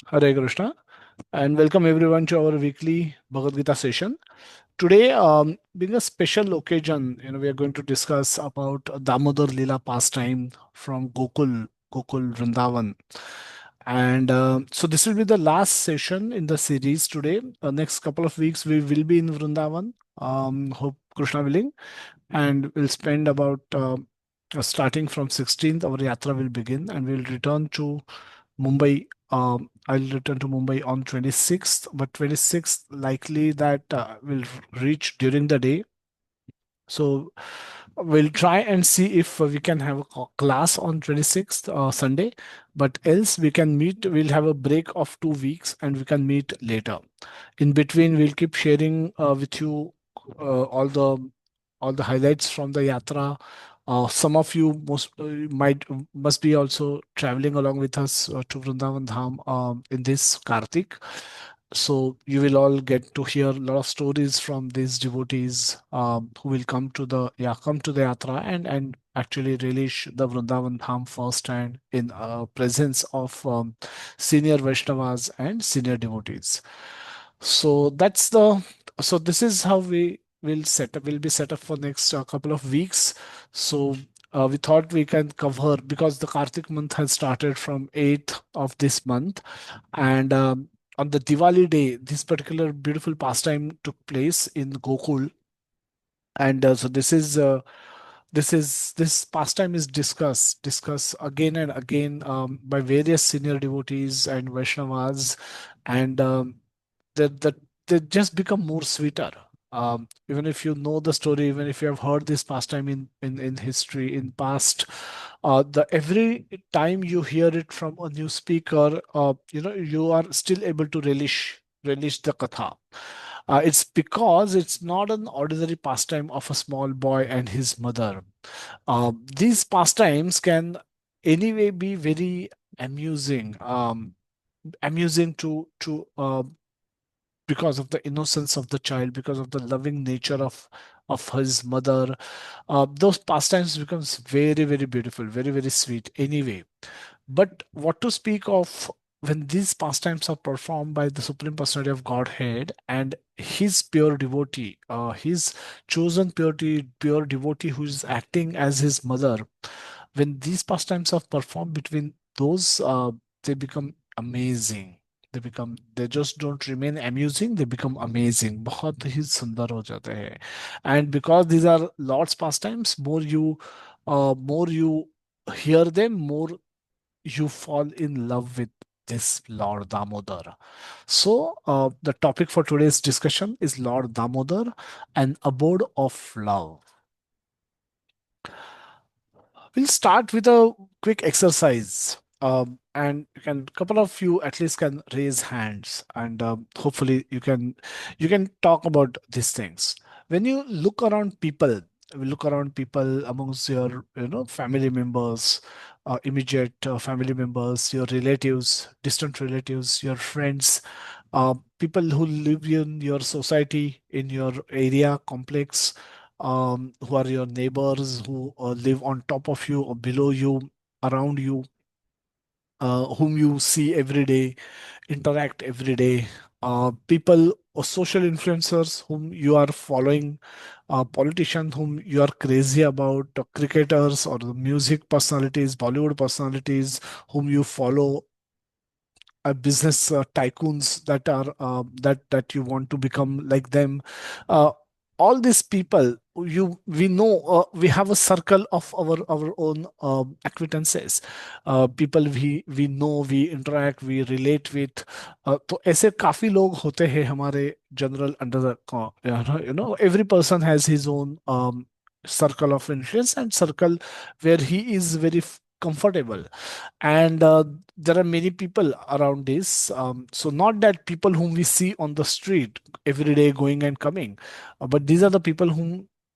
Hare Krishna, and welcome everyone to our weekly Bhagavad Gita session. Today, being a special occasion, we are going to discuss about Damodar Lila pastime from Gokul Vrindavan. And so this will be the last session in the series today. Next couple of weeks, we will be in Vrindavan. Hope Krishna willing, and we'll spend about starting from 16th. Our yatra will begin, and we'll return to Mumbai. I'll return to Mumbai on 26th, but 26th likely that will reach during the day. So we'll try and see if we can have a class on 26th Sunday, but else we can meet. We'll have a break of 2 weeks and we can meet later. In between, we'll keep sharing with you all the highlights from the yatra. Some of you might must be also traveling along with us to Vrindavan Dham in this Kartik. So you will all get to hear a lot of stories from these devotees who will come to the yatra and actually relish the Vrindavan Dham firsthand in presence of senior Vaishnavas and senior devotees. So this is how we will be set up for next couple of weeks. So we thought we can cover because the Kartik month has started from 8th of this month, and on the Diwali day, this particular beautiful pastime took place in Gokul, and so this pastime is discussed again and again by various senior devotees and Vaishnavas, and that they just become more sweeter. Even if you know the story, even if you have heard this pastime in history in past, the every time you hear it from a new speaker, you are still able to relish the katha. It's because it's not an ordinary pastime of a small boy and his mother. These pastimes can anyway be very amusing, amusing to because of the innocence of the child, because of the loving nature of his mother. Those pastimes becomes very very beautiful, very very sweet. Anyway, but what to speak of when these pastimes are performed by the Supreme Personality of Godhead and his pure devotee, his chosen pure devotee who is acting as his mother. When these pastimes are performed between those, they become amazing. They just don't remain amusing, they become amazing. बहुत ही सुंदर हो जाते हैं. And because these are Lord's pastimes, more you hear them, more you fall in love with this Lord Damodar. So, the topic for today's discussion is Lord Damodar, an abode of love. We'll start with a quick exercise. And you can couple of you at least can raise hands, and hopefully you can talk about these things. When you look around people amongst your family members, immediate family members, your relatives, distant relatives, your friends, people who live in your society, in your area complex, who are your neighbors, who live on top of you or below you, around you, whom you see every day, interact every day, people or social influencers whom you are following, politicians whom you are crazy about, cricketers or the music personalities, Bollywood personalities whom you follow, business tycoons that you want to become like them. Uh, all these people, we know, we have a circle of our own acquaintances, people we know, we interact, we relate with. तो ऐसे काफी लोग होते हैं हमारे general under. Every person has his own circle of influence and circle where he is very comfortable, and there are many people around this. So not that people whom we see on the street every day going and coming, but these are the people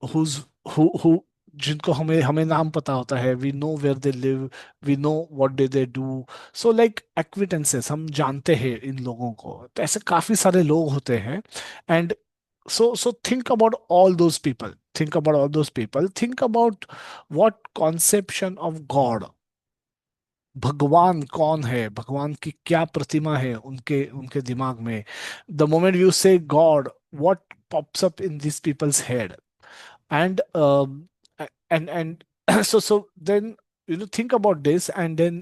who's who जिनको हमें हमें नाम पता होता है. We know where they live, we know what they do. So like acquaintances, हम जानते हैं इन लोगों को. तो ऐसे काफी सारे लोग होते हैं. And so think about all those people, think about what conception of God भगवान कौन है, भगवान की क्या प्रतिमा है उनके उनके दिमाग में। The moment you say God, what pops up in this people's head, and and so then think about this, and then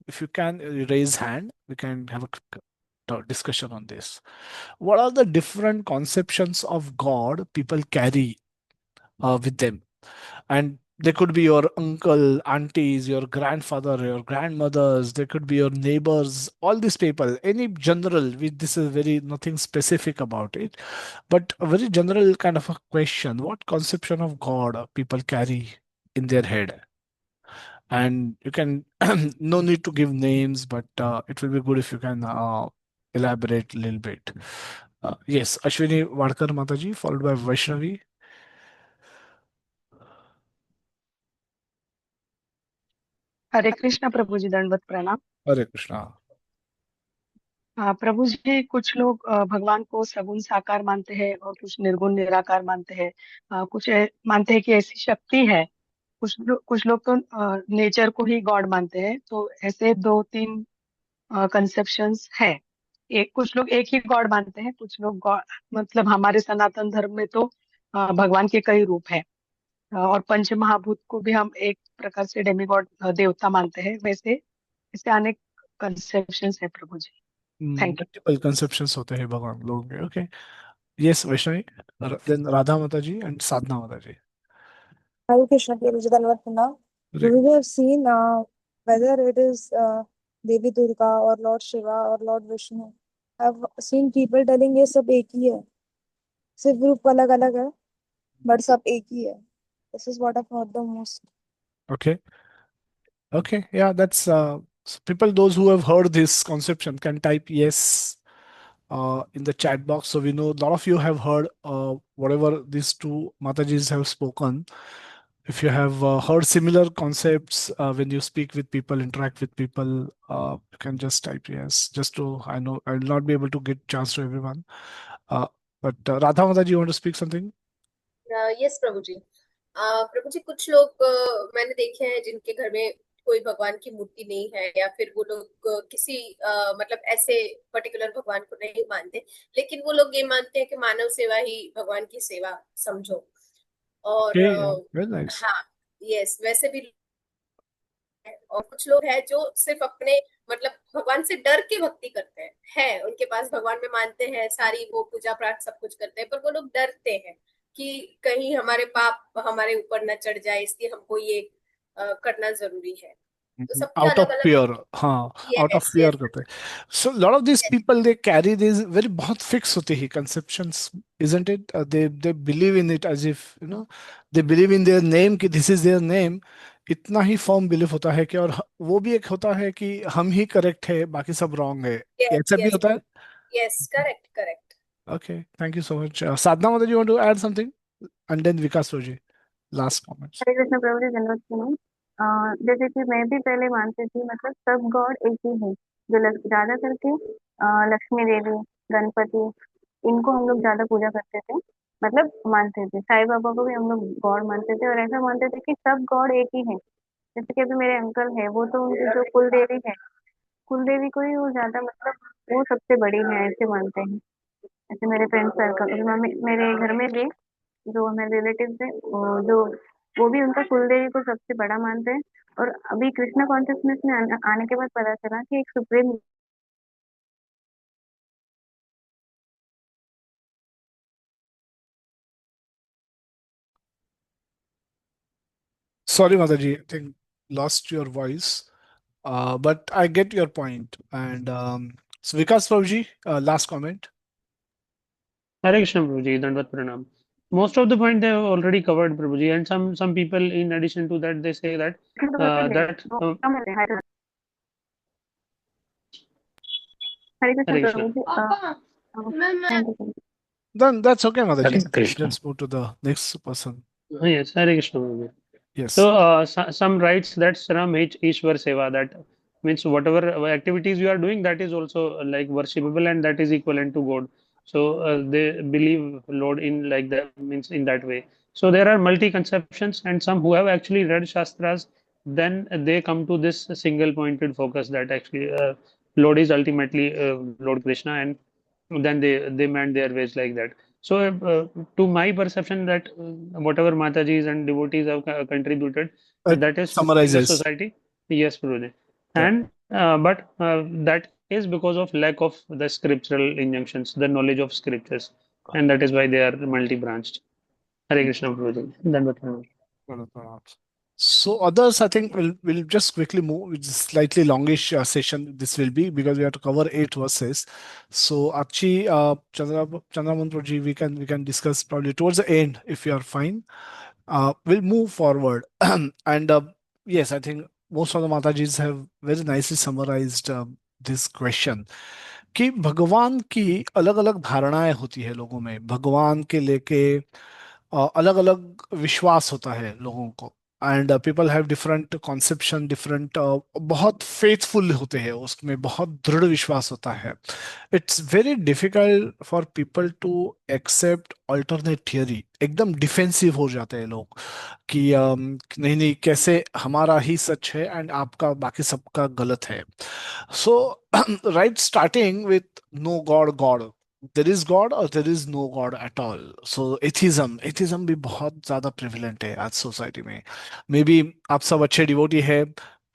if you can raise hand, we can have a quick discussion on this. What are the different conceptions of God people carry with them? And they could be your uncle, aunties, your grandfather, your grandmothers, they could be your neighbors, all these people, any general, this is very nothing specific about it, but a very general kind of a question. What conception of God people carry in their head? And you can, no need to give names, but it will be good if you can elaborate a little bit. Yes, Ashwini Wadkar Mataji, followed by Vaishnavi. हरे कृष्ण प्रभु जी, दंडवत प्रणाम। Hare Krishna. प्रभु जी, कुछ लोग भगवान को सगुण साकार मानते हैं और कुछ निर्गुण निराकार मानते हैं। कुछ मानते हैं कि ऐसी शक्ति है। कुछ लोग तो नेचर को ही गॉड मानते हैं। तो ऐसे दो तीन कंसेप्शंस है। एक कुछ लोग एक ही गॉड मानते हैं, कुछ लोग गॉड मतलब हमारे सनातन धर्म में तो भगवान के कई रूप हैं। और पंच महाभूत को भी हम एक प्रकार से डेमिगॉड देवता मानते हैं। वैसे इससे अनेक कंसेप्शंस है प्रभु जी। Thank you. मल्टीपल कंसेप्शंस होते हैं भगवान लोगों के। Okay, yes Vaishnavi, then Radha Mata ji and साधना माता जी। Hare Krishna, Devi Jagannath. Hare- We have seen whether it is Devi Durga or Lord Shiva or Lord Vishnu. I've seen people telling ये सब एक ही है, सिर्फ रूप अलग अलग है, but सब एक ही है. This is what I've heard the most. okay, okay, yeah, that's people, those who have heard this conception can type yes in the chat box, so we know a lot of you have heard whatever these two matajis have spoken. If you have heard similar concepts when you speak with people, interact with people, you can just type yes. Just to, I know I'll not be able to get chance to everyone. Uh, but Radha Mataji, you want to speak something? Yes प्रभु जी। प्रभु जी, कुछ लोग मैंने देखे हैं जिनके घर में कोई भगवान की मूर्ति नहीं है, या फिर वो लोग किसी मतलब ऐसे पर्टिकुलर भगवान को नहीं मानते, लेकिन वो लोग ये मानते हैं कि मानव सेवा ही भगवान की सेवा समझो। और Okay, very nice. हाँ, यस, वैसे भी। और कुछ लोग हैं जो सिर्फ अपने मतलब भगवान से डर के भक्ति करते हैं, है उनके पास भगवान में मानते हैं, सारी वो पूजा पाठ सब कुछ करते हैं, पर वो लोग डरते हैं कि कहीं हमारे पाप हमारे ऊपर न चढ़ जाए, इसलिए हमको ये करना जरूरी है। तो सबके Out of अलग अलग। fear, हाँ, out of yes fear yes करते हैं. So lot of these yes people, they carry these very बहुत fix होते ही conceptions, isn't it? They believe in it as if they believe in their name कि this is their name. इतना ही form belief होता है कि, और वो भी एक होता है कि हम ही करेक्ट है, बाकी सब रॉन्ग है, यस ऐसा भी यस होता है. Yes, correct correct. Okay, thank you so much. Sadhna Mother, you want to add something? And then Vikas Roji, last comments. हरे कृष्ण प्रभु जी, धन्यवाद सुनो। जैसे कि मैं भी पहले मानती थी, मतलब सब गॉड एक ही है। जो ज्यादा करके लक्ष्मी देवी, गणपति, इनको हम लोग ज्यादा पूजा करते थे, मतलब मानते थे। साईं बाबा को भी हम लोग गॉड मानते थे, और ऐसा मानते थे कि सब गॉड एक ही है। जैसे कि अभी मेरे अंकल है, वो तो उनकी जो कुल देवी है, कुल देवी को ही वो ज्यादा मतलब वो सबसे बड़ी है ऐसे मानते हैं। ऐसे मेरे फ्रेंड सर्कल, मेरे घर में भी जो हमारे रिलेटिव है, वो भी उनका कुलदेवी को सबसे बड़ा मानते हैं। और अभी कृष्णा कॉन्शियसनेस में आने के बाद पता चला कि एक supreme. Sorry, Mataji, I think lost your voice. But I get your point. And so Vikas Prabhuji, last comment. Hare Krishna Prabhuji, Dandvat Pranam. Most of the point they have already covered, Prabhuji, and some people, in addition to that, they say that that Hare Krishna Hare Prabhu Krishna. जी, thank you. Then that's okay, Hare Mataji. Krishna. Let's move to the next person. Yes, Hare Krishna Prabhuji. Yes. So some writes that Saram Ishwar Seva, that means whatever activities you are doing, that is also like worshipable, and that is equivalent to God. So they believe Lord in like that, means in that way. So there are multi conceptions, and some who have actually read Shastras, then they come to this single pointed focus that actually Lord is ultimately Lord Krishna, and then they mend their ways like that. So to my perception that whatever Matajis and devotees have contributed, It that is to bring the summarizes. society. Yes, Prabhuji. Yeah. And but that is because of lack of the scriptural injunctions, the knowledge of scriptures, and that is why they are multi-branched. Hare Krishna, Prabhuji. Then what? Well, perhaps. So others, I think we'll just quickly move. It's a slightly longish session. This will be because we have to cover 8 verses. So Archie, Chandramohan ji, we can discuss probably towards the end if you are fine. We'll move forward, and yes, I think most of the Matajis have very nicely summarized this question कि भगवान की अलग अलग धारणाएं होती है लोगों में भगवान के लेके अलग अलग विश्वास होता है लोगों को and people have different conception different बहुत फेथफुल होते हैं उसमें बहुत दृढ़ विश्वास होता है it's very difficult for people to accept alternate theory एकदम डिफेंसिव हो जाते हैं लोग कि नहीं नहीं कैसे हमारा ही सच है एंड आपका बाकी सबका गलत है so right starting with no god god there is god और there is no god at all so atheism भी बहुत ज्यादा प्रिविलेंट है आज सोसाइटी में मे बी आप सब अच्छे डिवोटी है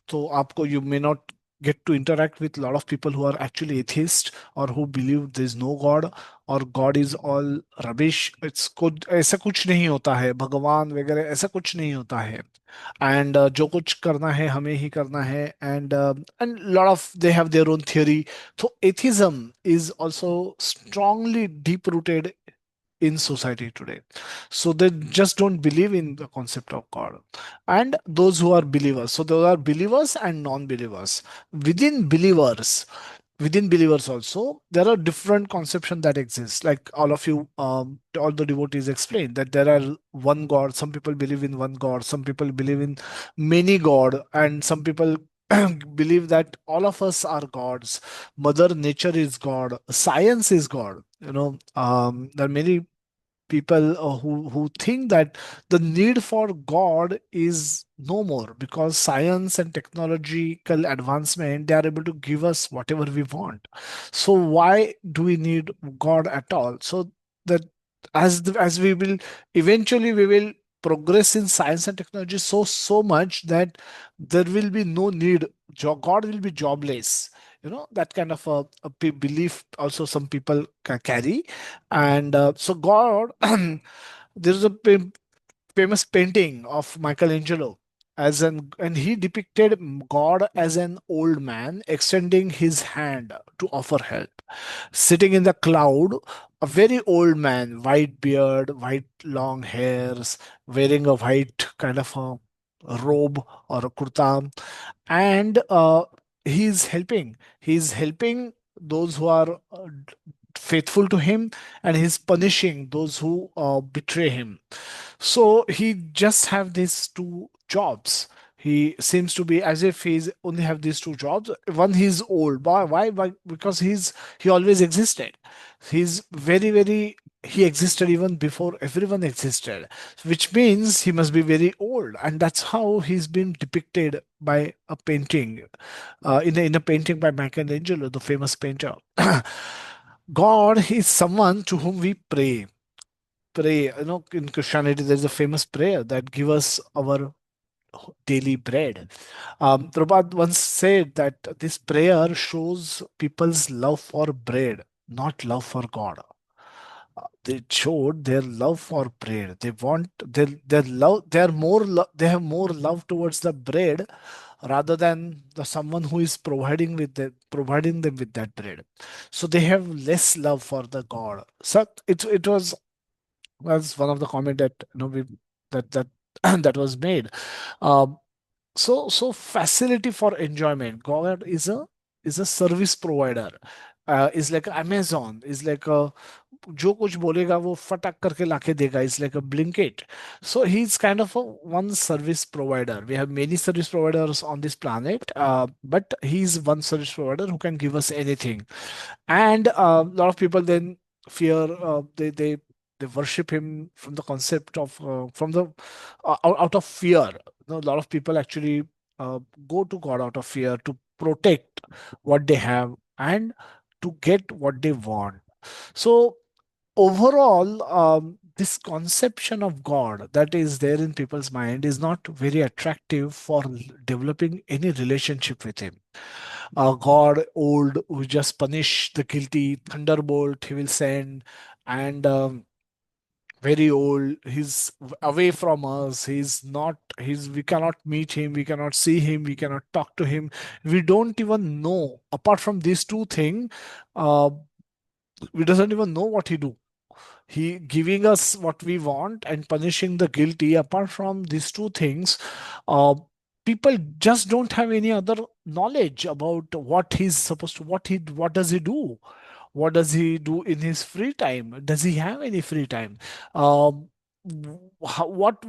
तो आपको you may not get to interact with a lot of people who are actually atheist or who believe there is no god और God is all rubbish it's कुछ ऐसा कुछ नहीं होता है भगवान वगैरह ऐसा कुछ नहीं होता है एंड जो कुछ करना है हमें ही करना है and lot of they have their own theory तो atheism is also strongly deep rooted in society today. So they just don't believe in the concept of God. And those who are believers. So those are believers and non-believers. Within believers, within believers also, there are different conceptions that exist. Like all of you, all the devotees explained that there are one God. Some people believe in one God. Some people believe in many God. And some people believe that all of us are gods. Mother Nature is God. Science is God. There are many people who think that the need for God is no more because science and technological advancement they are able to give us whatever we want. So why do we need God at all? So that as we will eventually we will progress in science and technology so much that there will be no need. God will be jobless. That kind of a belief also some people carry and so God, there is a famous painting of Michelangelo and he depicted God as an old man extending his hand to offer help. Sitting in the cloud, a very old man, white beard, white long hairs, wearing a white kind of a robe or a kurta, and he's helping those who are faithful to him and he's punishing those who betray him. So he just have these two jobs. He seems to be as if he's only have these two jobs. One, he's old. Why? Because he always existed. He's very he existed even before everyone existed, which means he must be very old, and that's how he's been depicted by a painting, in a painting by Michelangelo, the famous painter. God is someone to whom we pray. In Christianity, there's a famous prayer that give us our daily bread. Prabhupada once said that this prayer shows people's love for bread, not love for God. They showed their love for bread. They want their love. They have more love towards the bread rather than someone who is providing them with that bread. So they have less love for the God. So it was one of the comment that that that was made. Um, so facility for enjoyment. God is a service provider. Is like Amazon. Is like a जो कुछ बोलेगा वो फटाक करके लाके देगा. Is like a Blinkit. So he's kind of a one service provider. We have many service providers on this planet, but he's one service provider who can give us anything. And a lot of people then fear. They worship him from the concept of from the out of fear. A lot of people actually go to God out of fear to protect what they have and to get what they want. So overall, this conception of God that is there in people's mind is not very attractive for developing any relationship with Him. A God old who just punish the guilty, thunderbolt He will send, and very old. He's away from us. He's not. He's. We cannot meet Him. We cannot see Him. We cannot talk to Him. We don't even know. Apart from these two things, uh, we doesn't even know what He do. He giving us what we want and punishing the guilty. Apart from these two things, uh, people just don't have any other knowledge about what he's supposed to, what does he do, what does he do in his free time, does he have any free time, um, what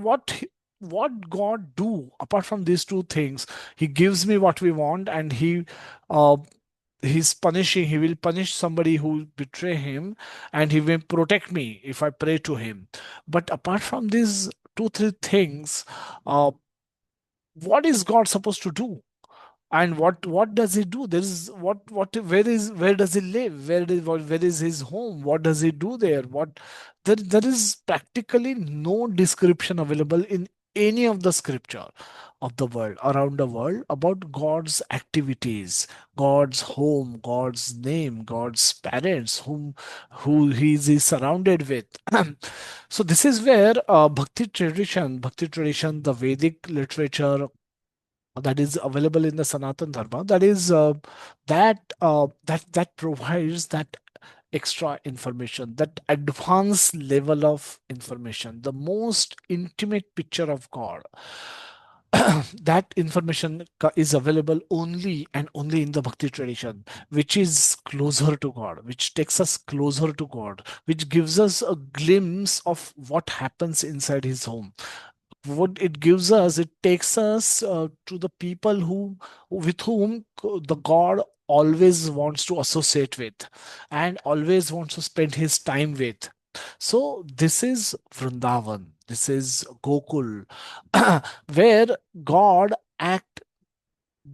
God do apart from these two things. He gives me what we want, and uh, he will punish somebody who betray him, and he will protect me if I pray to him. But apart from these two three things, uh, what is God supposed to do? And what does he do? There is what where does he live? Where is his home? What does he do there? There is practically no description available in any of the scripture of the world, around the world, about God's activities, God's home, God's name, God's parents, who is surrounded with. So this is where bhakti tradition, the Vedic literature that is available in the Sanatan Dharma, that is that provides that extra information, that advanced level of information, the most intimate picture of God. That information is available only and only in the bhakti tradition, which is closer to God, which takes us closer to God, which gives us a glimpse of what happens inside his home. What it gives us, it takes us to the people who with whom the God always wants to associate with and always wants to spend his time with. So this is Vrindavan, this is Gokul, where God act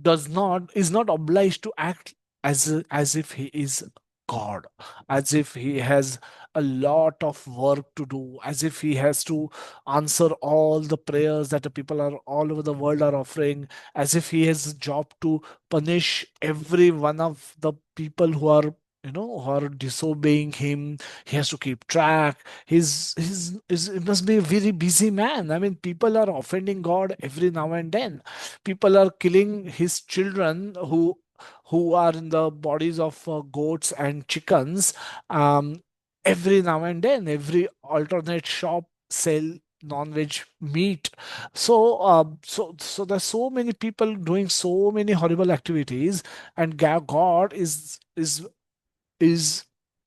does not is not obliged to act as if he is God, as if he has a lot of work to do, as if he has to answer all the prayers that the people are all over the world are offering, as if he has a job to punish every one of the people who are, who are disobeying him. He has to keep track. He must be a very busy man. I mean, people are offending God every now and then. People are killing his children who are in the bodies of goats and chickens. Every now and then, every alternate shop sell non-veg meat. So there's so many people doing so many horrible activities, and God is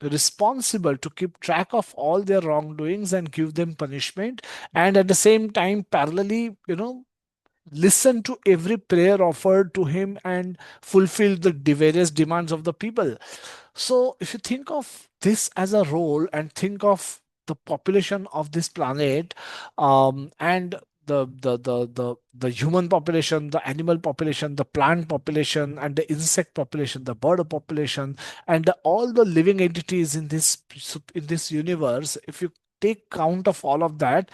responsible to keep track of all their wrongdoings and give them punishment, and at the same time parallelly, listen to every prayer offered to him and fulfill the various demands of the people. So if you think of this as a role and think of the population of this planet, and the human population, the animal population, the plant population, and the insect population, the bird population, and all the living entities in this universe, if you take count of all of that,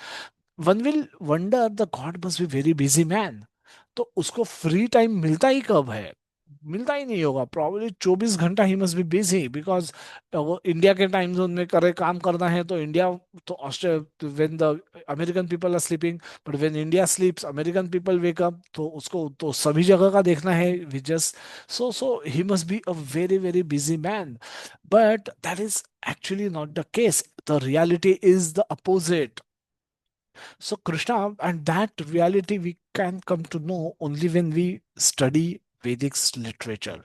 one will wonder the God must be very busy man. तो उसको free time मिलता ही कब है? मिलता ही नहीं होगा, probably 24 घंटा ही मस्ट बी बिजी, बिकॉज वो इंडिया के टाइम जोन में करे काम करना है तो इंडिया, तो Australia when the American people are sleeping, but when India sleeps American people wake up, तो उसको तो सभी जगह का देखना है, we just so he must be a very very busy man. But that is actually not the case. The reality is the opposite. So, Krishna, and that reality we can come to know only when we study Vedic literature,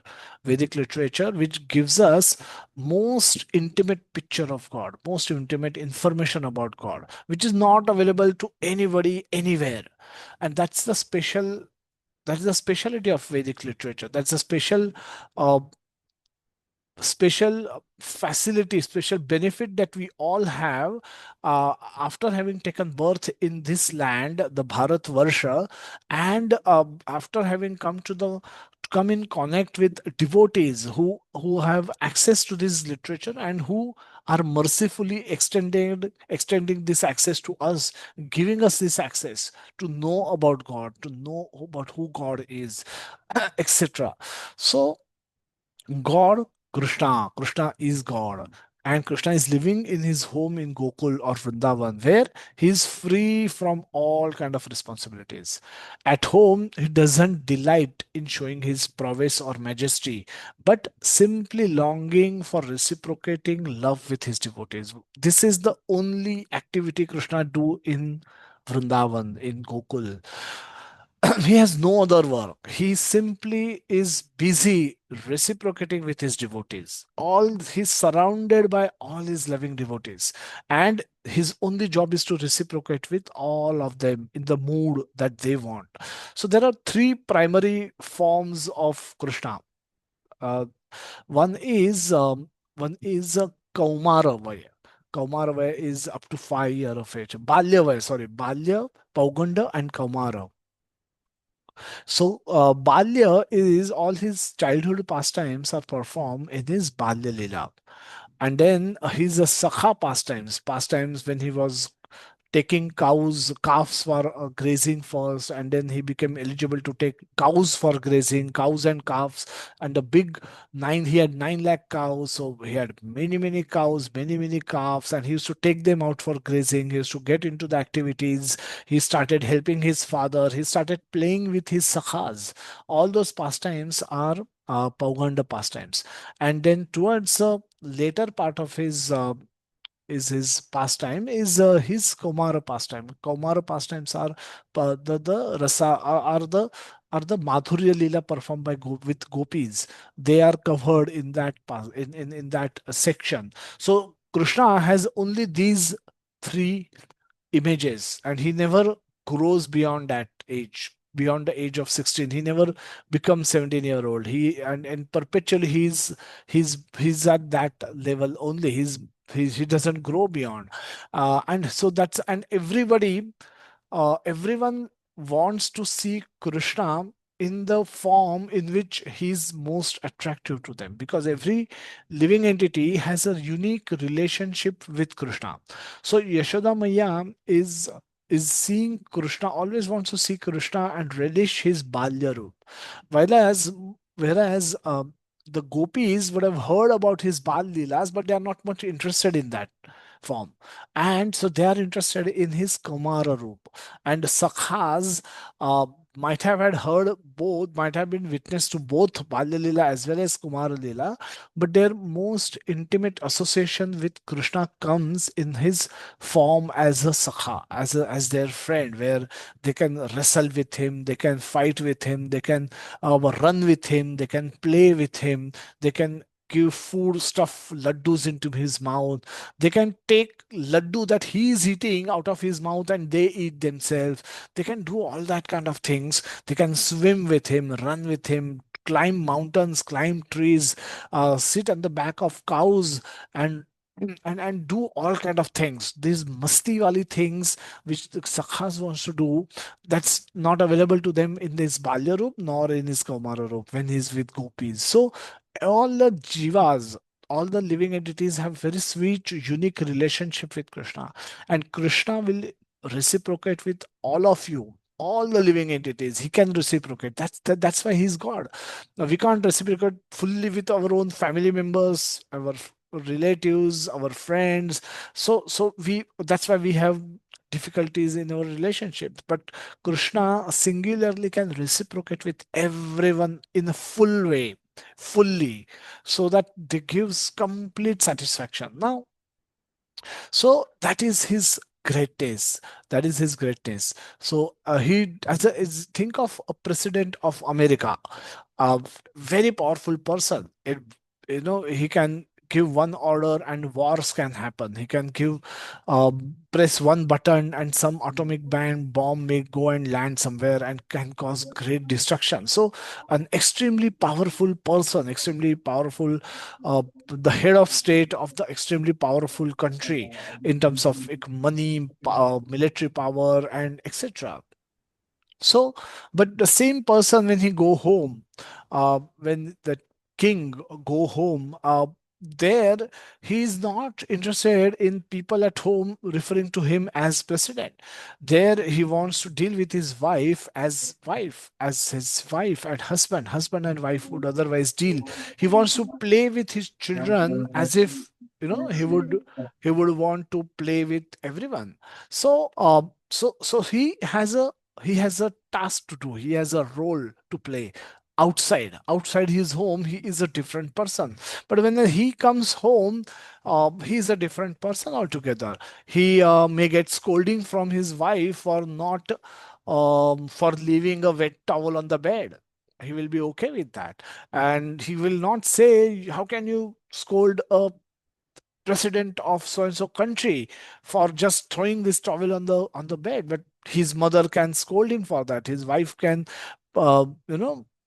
which gives us most intimate picture of God, most intimate information about God, which is not available to anybody anywhere. And that's the specialty of Vedic literature. That's a special uh, special facility, special benefit that we all have after having taken birth in this land, the Bharat Varsha, and after having come in connect with devotees who have access to this literature and who are mercifully extending this access to us, giving us this access to know about God, to know about who God is, etc. So God, Krishna is God. And Krishna is living in his home in Gokul or Vrindavan, where he is free from all kind of responsibilities. At home, he doesn't delight in showing his prowess or majesty, but simply longing for reciprocating love with his devotees. This is the only activity Krishna do in Vrindavan, in Gokul. He has no other work. He simply is busy reciprocating with his devotees. All he's surrounded by all his loving devotees, and his only job is to reciprocate with all of them in the mood that they want. So there are three primary forms of Krishna. Uh, one is Kaumara Vaya. Kaumara Vaya is up to 5 years of age. Balya Vaya, sorry, Balya, Pauganda, and Kaumara. So, Balya is all his childhood pastimes are performed in his Balya Lila. And then his Sakha pastimes when he was taking calves for grazing first, and then he became eligible to take cows for grazing, cows and calves, and the big he had 9 lakh cows, so he had many cows, many calves, and he used to take them out for grazing. He used to get into the activities. He started helping his father. He started playing with his sakhas. All those pastimes are Pauganda pastimes. And then towards the later part of his pastime is his Kaumara pastime. Kaumara pastimes are the rasa are the Madhurya Leela performed by with gopis. They are covered in that in that section. So Krishna has only these three images, and he never grows beyond that age, beyond the age of 16. He never becomes 17-year-old. And perpetually he's at that level only. He doesn't grow beyond. And so that's and everyone wants to see Krishna in the form in which he's most attractive to them, because every living entity has a unique relationship with Krishna. So Yashoda Maya is seeing Krishna, always wants to see Krishna and relish his Balya Roop. Whereas whereas the gopis would have heard about his Bal Leelas, but they are not much interested in that form. And so they are interested in his Kumara Roop. And Sakhas might have had heard both, might have been witness to both Balya Leela as well as Kumara Leela, but their most intimate association with Krishna comes in his form as a Sakha, as their friend, where they can wrestle with him, they can fight with him, they can run with him, they can play with him, they can give food, stuff laddus into his mouth. They can take laddu that he is eating out of his mouth and they eat themselves. They can do all that kind of things. They can swim with him, run with him, climb mountains, climb trees, sit on the back of cows, and and do all kind of things. These masti wali things which the sakhas wants to do, that's not available to them in this balya roop nor in his kaumara roop when he's with gopis. So all the jivas, all the living entities have very sweet, unique relationship with Krishna, and Krishna will reciprocate with all of you. All the living entities, he can reciprocate. That's why he's God. Now, we can't reciprocate fully with our own family members, our relatives, our friends. So we that's why we have difficulties in our relationships. But Krishna singularly can reciprocate with everyone in a full way, fully, so that they gives complete satisfaction. Now, so that is his greatness. That is his greatness. So he think of a president of America, a very powerful person. He can give one order and wars can happen. He can give press one button and some atomic bomb may go and land somewhere and can cause great destruction. So an extremely powerful person, extremely powerful, the head of state of the extremely powerful country in terms of money, military power, and etc. So, but the same person when he go home, when the king go home, there he is not interested in people at home referring to him as president. There he wants to deal with his wife, as his wife and husband and wife would otherwise deal. He wants to play with his children as if he would want to play with everyone. So, so he has a task to do. He has a role to play outside his home. He is a different person, but when he comes home, he is a different person altogether. He may get scolding from his wife for not for leaving a wet towel on the bed. He will be okay with that, and he will not say, how can you scold a president of so and so country for just throwing this towel on the bed. But his mother can scold him for that. His wife can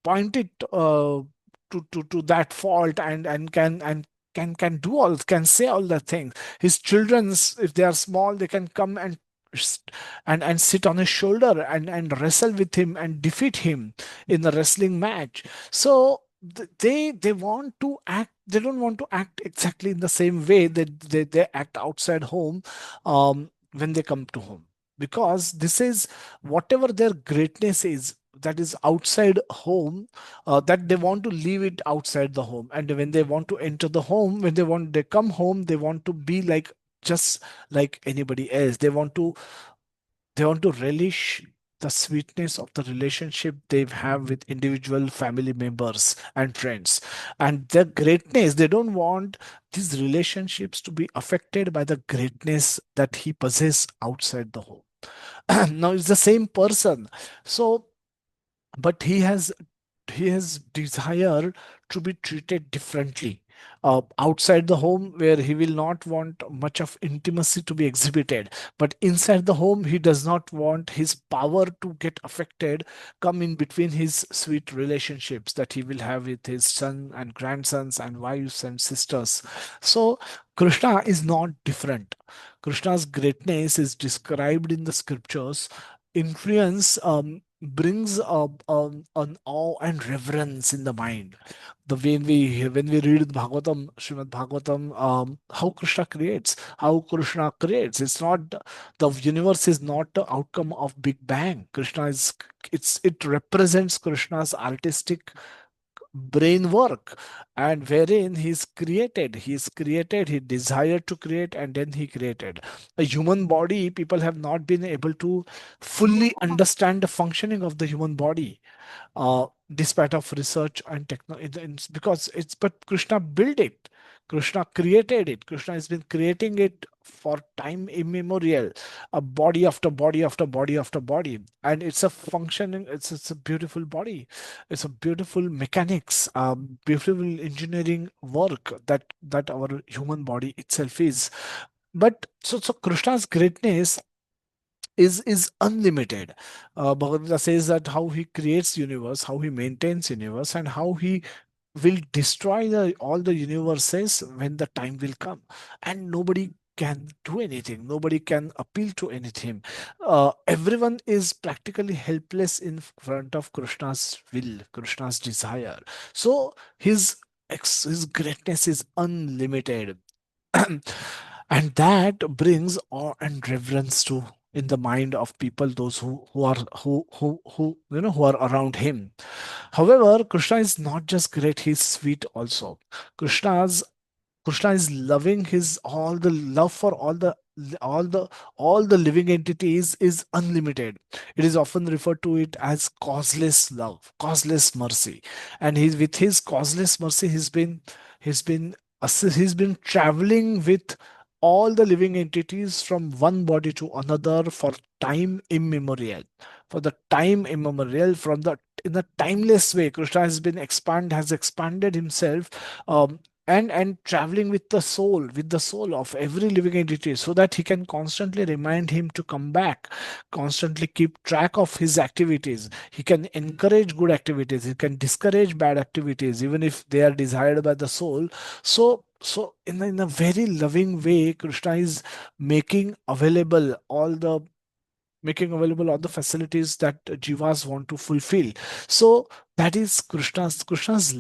point it to that fault, and can do all, can say all the things. His children, if they are small, they can come and sit on his shoulder and wrestle with him and defeat him in the wrestling match. So they want to act, they don't want to act exactly in the same way that they act outside home, when they come to home, because this is whatever their greatness is, that is outside home, that they want to leave it outside the home. And when they want to enter the home, when they come home, they want to be like, just like anybody else. They want to relish the sweetness of the relationship they have with individual family members and friends. And their greatness, they don't want these relationships to be affected by the greatness that he possesses outside the home. Now it's the same person. So, but he has desire to be treated differently outside the home, where he will not want much of intimacy to be exhibited, but inside the home he does not want his power to get affected, come in between his sweet relationships that he will have with his son and grandsons and wives and sisters. So Krishna is not different. Krishna's greatness is described in the scriptures. Influence brings an awe and reverence in the mind. The way when we read Bhagavatam, Srimad Bhagavatam, how Krishna creates, it's not, the universe is not the outcome of Big Bang. It represents Krishna's artistic brain work, and wherein he's created, he desired to create, and then he created a human body. People have not been able to fully understand the functioning of the human body, despite of research and because it's, but Krishna built it. Krishna created it. Krishna has been creating it for time immemorial, a body after body after body after body, and it's a functioning. It's a beautiful body. It's a beautiful mechanics, beautiful engineering work that our human body itself is. But so Krishna's greatness is unlimited. Bhagavad Gita says that how he creates universe, how he maintains universe, and how he will destroy all the universes when the time will come, and nobody can do anything. Nobody can appeal to anything. Everyone is practically helpless in front of Krishna's will, Krishna's desire. So his greatness is unlimited. And that brings awe and reverence to in the mind of people, those who are around him. However, Krishna is not just great, he's sweet also. Krishna is loving. His all the love for all the all the living entities is unlimited. It is often referred to it as causeless love, causeless mercy. And with his causeless mercy, he's been traveling with all the living entities from one body to another for time immemorial. For the time immemorial, from the in a timeless way, Krishna has expanded himself, um, and traveling with the soul of every living entity, so that he can constantly remind him to come back, constantly keep track of his activities. He can encourage good activities, he can discourage bad activities, even if they are desired by the soul. So in a very loving way, Krishna is making available all the making available all the facilities that jivas want to fulfill. So that is Krishna's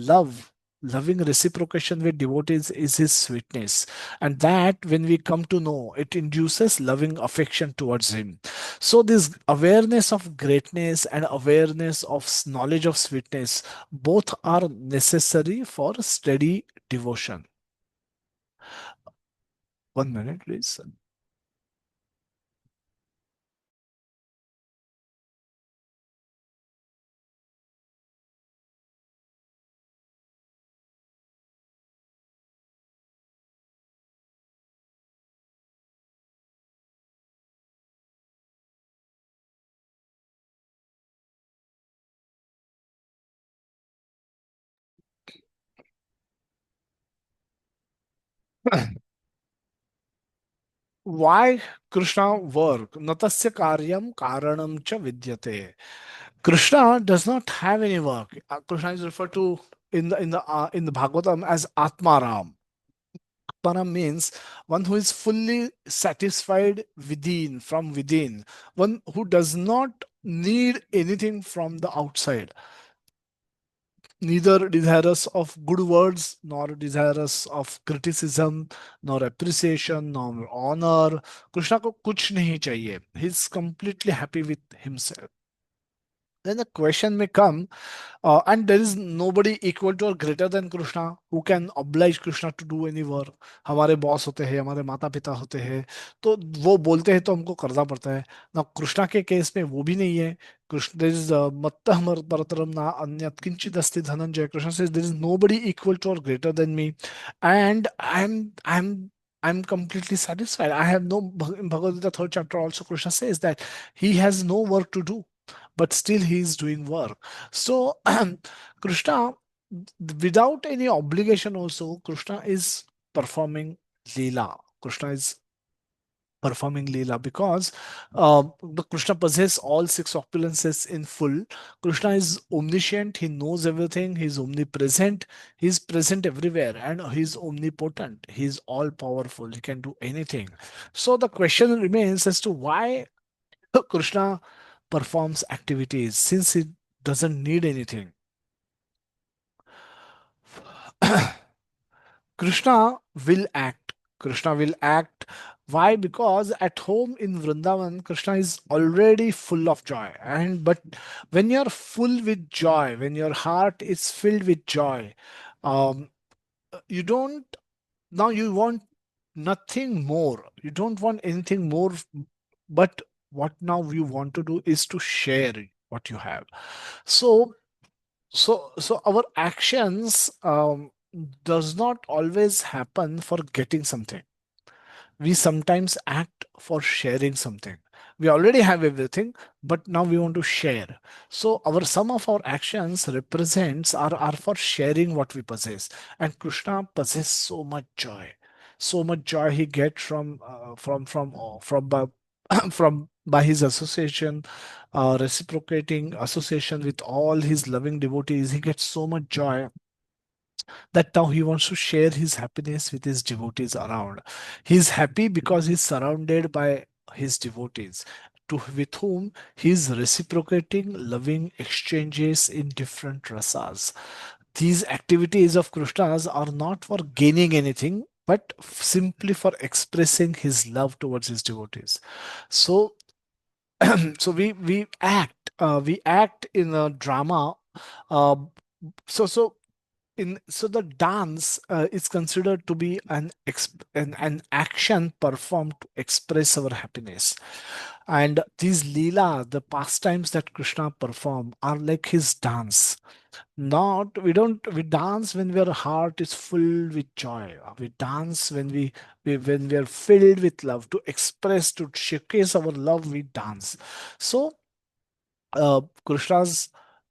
loving reciprocation with devotees is his sweetness, and that when we come to know, it induces loving affection towards him. So this awareness of greatness and awareness of knowledge of sweetness, both are necessary for steady devotion. One minute, please. Why Krishna work? Natasya karyam karanam cha vidyate. Krishna does not have any work. Krishna is referred to in the Bhagavatam as Atmaram. Atmaram means one who is fully satisfied from within, one who does not need anything from the outside, neither desirous of good words, nor desirous of criticism, nor appreciation, nor honor. Krishna को कुछ नहीं चाहिए. He's completely happy with himself. Then the question may come, and there is nobody equal to or greater than Krishna who can oblige Krishna to do any work. हमारे boss होते हैं, हमारे माता पिता होते हैं, तो वो बोलते हैं तो हमको करना पड़ता है ना. कृष्णा के केस में वो भी नहीं है. कृष्ण there is मत्तः परतरम ना अन्यत् किंचित अस्ति Dhananjay. Krishna says there is nobody equal to or greater than me, and I'm completely satisfied. I have no. In Bhagavad Gita third chapter also Krishna says that he has no work to do, but still he is doing work. So Krishna, without any obligation also, Krishna is performing Leela. Krishna is performing Leela because the Krishna possesses all six opulences in full. Krishna is omniscient, he knows everything, he is omnipresent, he is present everywhere, and he is omnipotent, he is all powerful, he can do anything. So the question remains as to why Krishna performs activities since he doesn't need anything. Krishna will act. Krishna will act. Why? Because at home in Vrindavan, Krishna is already full of joy. And but when you're full with joy, when your heart is filled with joy, um, you don't now you want nothing more. You don't want anything more, but what now you want to do is to share what you have. So so our actions does not always happen for getting something. We sometimes act for sharing something. We already have everything, but now we want to share. So our some of our actions represents are for sharing what we possess. And Krishna possesses so much joy he gets from from by his association, reciprocating association with all his loving devotees. He gets so much joy that now he wants to share his happiness with his devotees around. He's happy because he's surrounded by his devotees, with whom he's reciprocating loving exchanges in different rasas. These activities of Krishna's are not for gaining anything, but simply for expressing his love towards his devotees. So so we act in a drama. uh, so the dance is considered to be an action performed to express our happiness, and these Leela, the pastimes that Krishna perform, are like his dance. Not we don't we dance when our heart is full with joy. We dance when we are filled with love, to express, to showcase our love. We dance. So Krishna's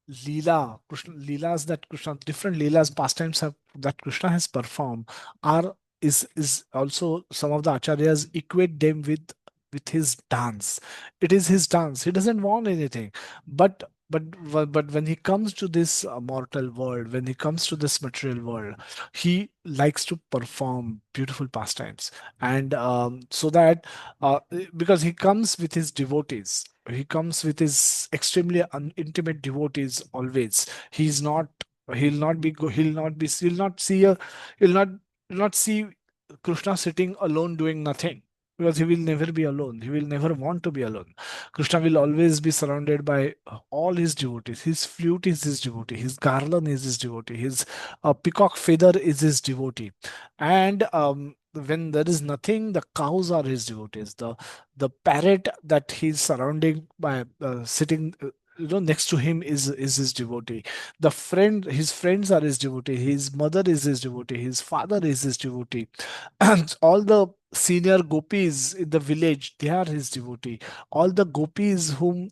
Leela, Krishna, Leelas that Krishna, different Leelas, pastimes have that Krishna has performed are is also some of the acharyas equate them with his dance. It is his dance. He doesn't want anything, but but when he comes to this mortal world, when he comes to this material world, he likes to perform beautiful pastimes, and so that because he comes with his devotees, he comes with his extremely intimate devotees always. He's not, he'll not see a, he'll not, not see Krishna sitting alone doing nothing, because he will never be alone, he will never want to be alone. Krishna will always be surrounded by all his devotees. His flute is his devotee, his garland is his devotee, his peacock feather is his devotee, and when there is nothing, the cows are his devotees. The parrot that he's surrounding by sitting next to him is his devotee. The friend, his friends are his devotee, his mother is his devotee, his father is his devotee, and all the senior gopis in the village, they are his devotee. All the gopis who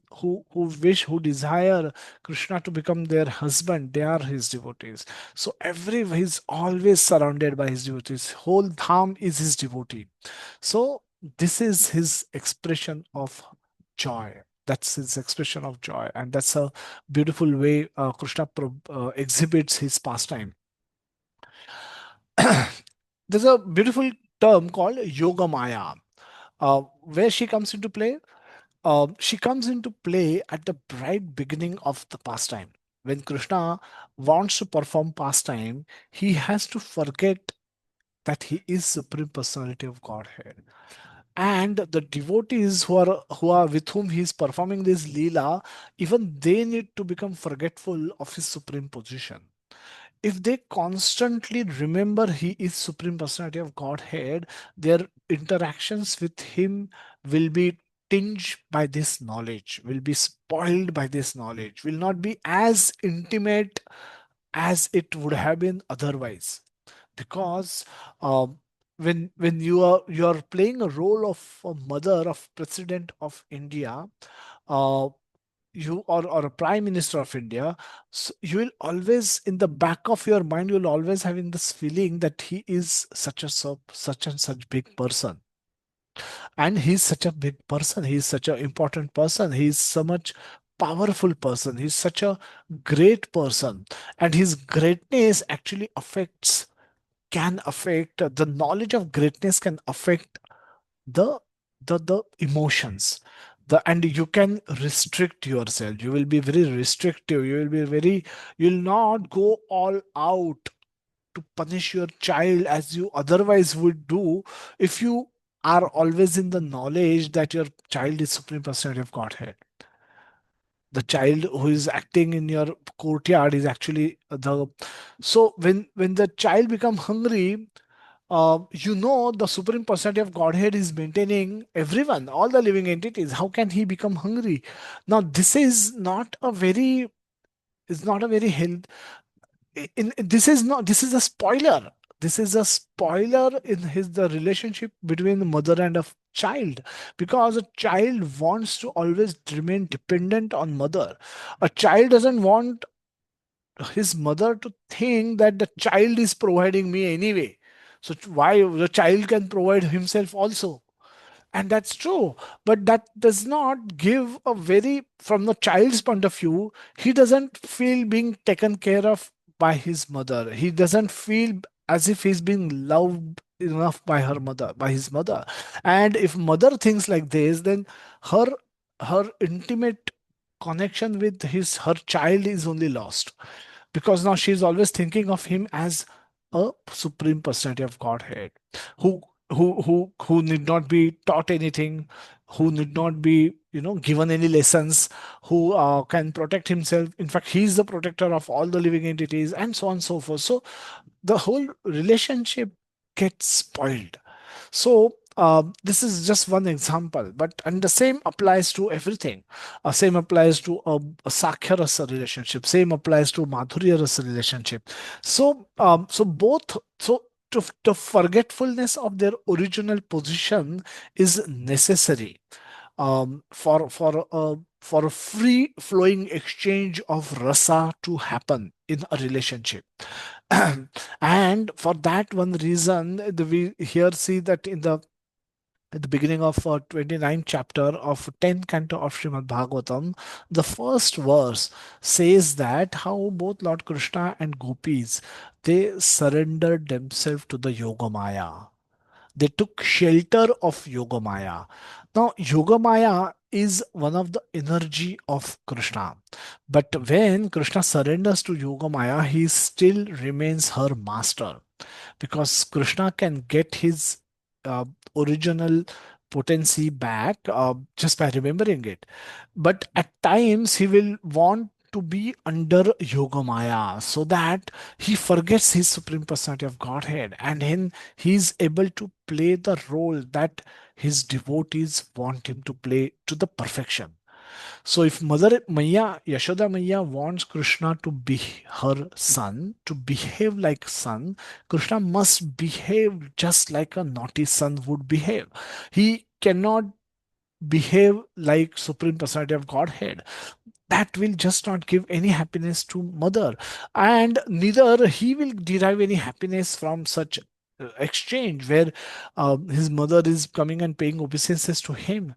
wish, who desire Krishna to become their husband, they are his devotees. So every, he's always surrounded by his devotees, whole dham is his devotee. So this is his expression of joy. That's his expression of joy, and that's a beautiful way Krishna exhibits his pastime. There's a beautiful term called yoga maya. Where she comes into play? She comes into play at the bright beginning of the pastime. When Krishna wants to perform pastime, he has to forget that he is Supreme Personality of Godhead. And the devotees who are with whom he is performing this Leela, even they need to become forgetful of his supreme position. If they constantly remember he is Supreme Personality of Godhead, their interactions with him will be tinged by this knowledge, will be spoiled by this knowledge, will not be as intimate as it would have been otherwise. Because when you are playing a role of a mother of President of India, uh, you or a prime minister of India, so you will always, in the back of your mind, you'll always having this feeling that he is such and such big person, and he's such a big person, he's such an important person, he's so much powerful person, he's such a great person, and his greatness actually affects, can affect, the knowledge of greatness can affect the the emotions, the, and you can restrict yourself, you will be very restrictive, you will be very, you'll not go all out to punish your child as you otherwise would do if you are always in the knowledge that your child is Supreme Personality of Godhead. The child who is acting in your courtyard is actually the, so when the child become hungry, the Supreme Personality of Godhead is maintaining everyone, all the living entities. How can he become hungry? Now, this is not a very health. This is not. This is a spoiler. This is a spoiler in his the relationship between the mother and a child, because a child wants to always remain dependent on mother. A child doesn't want his mother to think that the child is providing me anyway. So why the child can provide himself also? And that's true, but that does not give a very, from the child's point of view, he doesn't feel being taken care of by his mother. He doesn't feel as if he's being loved enough by her mother, by his mother. And if mother thinks like this, then her her intimate connection with his her child is only lost, because now she's always thinking of him as a Supreme Personality of Godhead, who who need not be taught anything, who need not be given any lessons, who can protect himself. In fact, he is the protector of all the living entities, and so on and so forth. So the whole relationship gets spoiled. So this is just one example, but and the same applies to everything. Same applies to a Sakhya rasa relationship. Same applies to Madhurya rasa relationship. So the forgetfulness of their original position is necessary for a free flowing exchange of rasa to happen in a relationship. And for that one reason, we here see that in the at the beginning of 29th chapter of 10th canto of Srimad Bhagavatam, the first verse says that how both Lord Krishna and gopis, they surrendered themselves to the Yogamaya. They took shelter of Yogamaya. Now, Yogamaya is one of the energy of Krishna. But when Krishna surrenders to Yogamaya, he still remains her master, because Krishna can get his uh, original potency back just by remembering it. But at times he will want to be under Yogamaya so that he forgets his Supreme Personality of Godhead, and then he is able to play the role that his devotees want him to play to the perfection. So if Mother Maya, Yashoda Maya wants Krishna to be her son, to behave like son, Krishna must behave just like a naughty son would behave. He cannot behave like Supreme Personality of Godhead. That will just not give any happiness to mother, and neither he will derive any happiness from such exchange where his mother is coming and paying obeisances to him.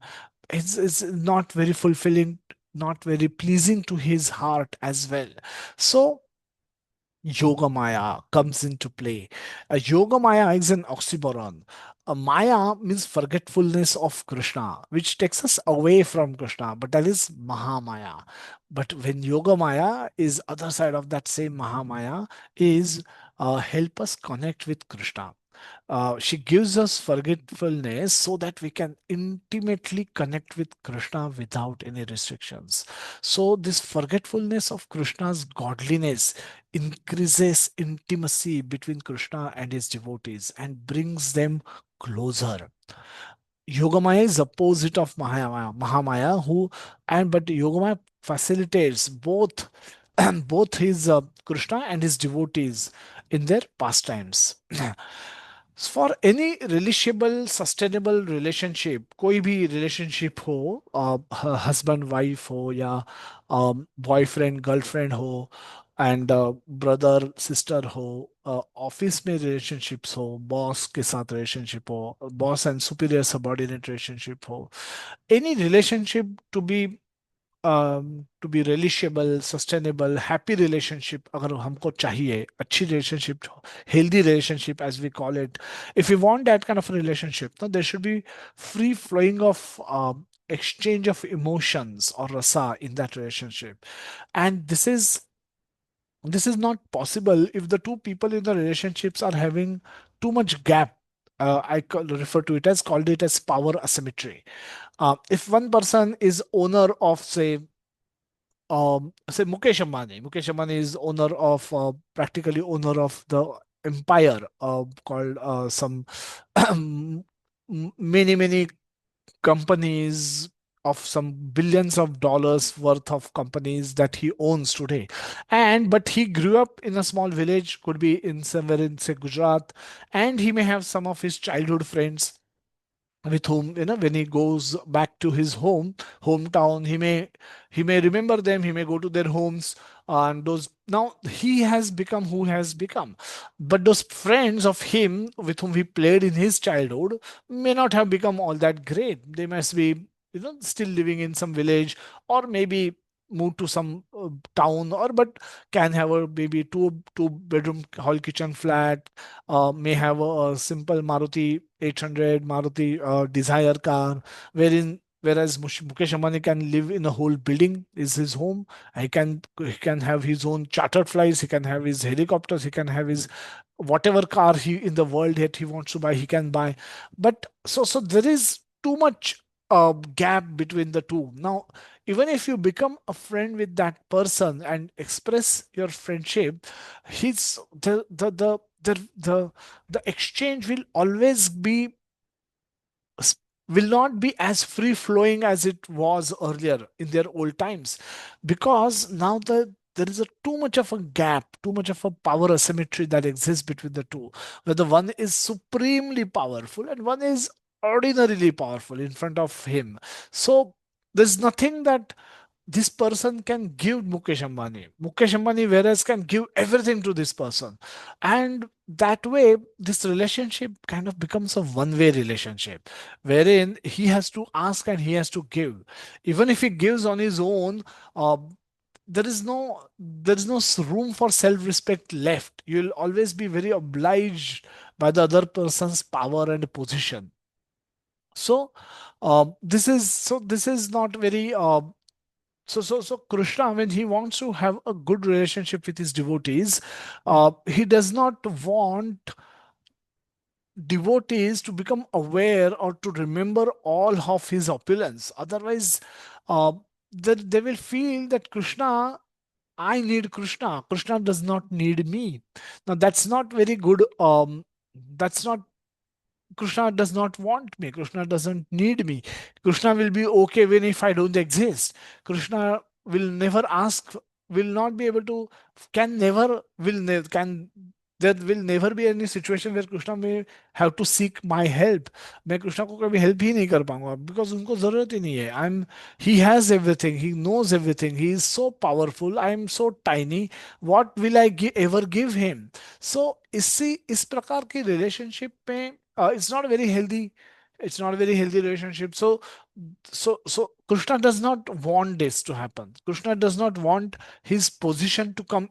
It's not very fulfilling, not very pleasing to his heart as well. So Yoga Maya comes into play. Yoga Maya is an oxymoron. Maya means forgetfulness of Krishna, which takes us away from Krishna, but that is Mahamaya. But when Yoga Maya is other side of that same Mahamaya, is help us connect with Krishna. She gives us forgetfulness so that we can intimately connect with Krishna without any restrictions. So, this forgetfulness of Krishna's godliness increases intimacy between Krishna and his devotees and brings them closer. Yogamaya is opposite of Mahamaya, who and but Yogamaya facilitates both both his Krishna and his devotees in their pastimes. For any relishable, sustainable relationship, कोई भी relationship हो, husband wife हो या boyfriend girlfriend हो, and brother sister हो, office में relationships हो, boss के साथ relationship हो, boss and superior subordinate relationship हो, any relationship to be relishable, sustainable, happy relationship अगर हमको चाहिए, अच्छी relationship, healthy relationship as we call it, if we want that kind of a relationship, then there should be free flowing of exchange of emotions or rasa in that relationship. And this is not possible if the two people in the relationships are having too much gap. Refer to it as called it as power asymmetry. If one person is owner of say Mukesh Ambani. Mukesh Ambani is owner of practically owner of the empire called some many companies of some billions of dollars worth of companies that he owns today. And but he grew up in a small village, could be in somewhere in say Gujarat, and he may have some of his childhood friends with whom, when he goes back to his hometown, he may remember them, he may go to their homes, and those now he has become who has become, but those friends of him with whom he played in his childhood may not have become all that great. They must be still living in some village, or maybe moved to some town, or but can have a maybe two bedroom hall kitchen flat, may have a simple Maruti 800, Maruti Desire car, whereas Mukesh Ambani can live in a whole building, is his home. He can have his own chartered flights, he can have his helicopters, he can have his whatever car he in the world that he wants to buy, he can buy. But so there is too much gap between the two. Now, even if you become a friend with that person and express your friendship, he's the exchange will always be will not be as free flowing as it was earlier in their old times, because now there is a too much of a gap, too much of a power asymmetry that exists between the two, where the one is supremely powerful and one is ordinarily powerful in front of him. So there's nothing that this person can give Mukesh Ambani. Mukesh Ambani, whereas, can give everything to this person. And that way, this relationship kind of becomes a one-way relationship, wherein he has to ask and he has to give. Even if he gives on his own, uh, there is no room for self-respect left. You'll always be very obliged by the other person's power and position. So this is not very so Krishna, when he wants to have a good relationship with his devotees, he does not want devotees to become aware or to remember all of his opulence. Otherwise, uh, they will feel that Krishna, I need Krishna. Krishna does not need me. Now that's not very good. That's not Krishna does not want me. Krishna doesn't need me. Krishna will be okay when if I don't exist. Krishna will never ask, will not be able to, can never, can, there will never be any situation where Krishna may have to seek my help. मैं कृष्णा को कभी help ही नहीं कर पाऊंगा because उनको जरूरत ही नहीं है. He has everything. He knows everything. He is so powerful. I am so tiny. What will I ever give him? So इस प्रकार की relationship में it's not very healthy. It's not a very healthy relationship. So Krishna does not want this to happen. Krishna does not want his position to come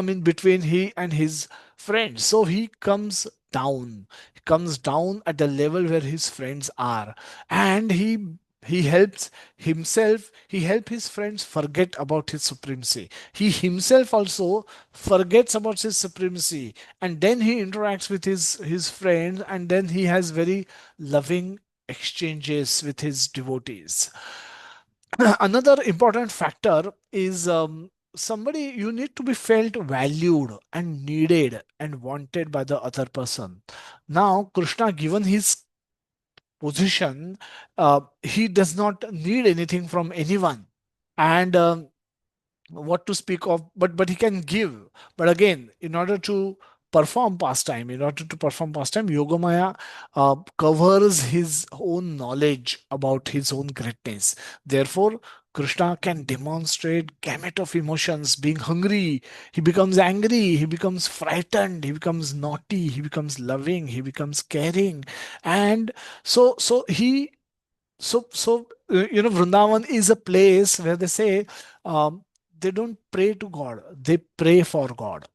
in between he and his friends. So he comes down. He comes down at the level where his friends are, and he helps himself. He helps his friends forget about his supremacy. He himself also forgets about his supremacy, and then he interacts with his friends, and then he has very loving exchanges with his devotees. Another important factor is somebody, you need to be felt valued and needed and wanted by the other person. Now Krishna, given his position, he does not need anything from anyone. And what to speak of, but he can give. But again, in order to perform pastime, Yogamaya covers his own knowledge about his own greatness. Therefore Krishna can demonstrate gamut of emotions. Being hungry, he becomes angry, he becomes frightened, he becomes naughty, he becomes loving, he becomes caring. And so he so Vrindavan is a place where they say, um, they don't pray to God, they pray for God.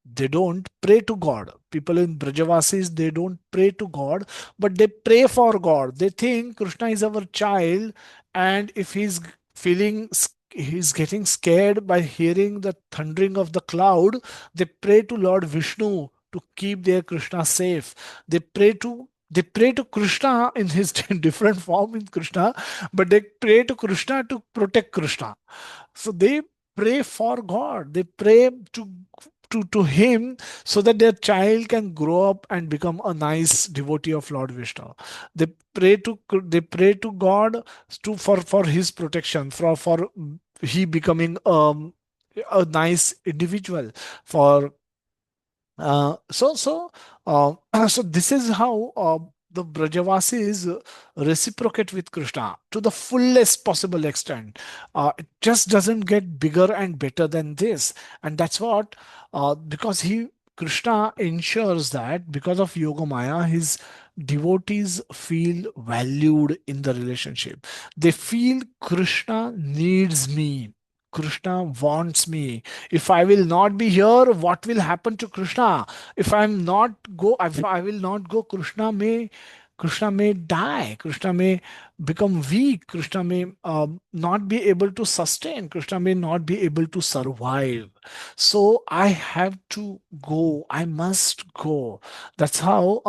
They don't pray to God. People in Brajavasis, they don't pray to God, but they pray for God. They think Krishna is our child, and if he's getting scared by hearing the thundering of the cloud, they pray to Lord Vishnu to keep their Krishna safe. They pray to Krishna in his different form in Krishna, but they pray to Krishna to protect Krishna. So they pray for God. They pray to him so that their child can grow up and become a nice devotee of Lord Vishnu. They pray to God for his protection, for he becoming a nice individual, for so so this is how the Brajavasis reciprocate with Krishna to the fullest possible extent. It just doesn't get bigger and better than this, and that's what because he Krishna ensures that because of Yogamaya, his devotees feel valued in the relationship. They feel Krishna needs me. Krishna wants me. If I will not be here, what will happen to Krishna? If I will not go, Krishna may die. Krishna may become weak. Krishna may not be able to sustain. Krishna may not be able to survive. So I have to go. I must go. That's how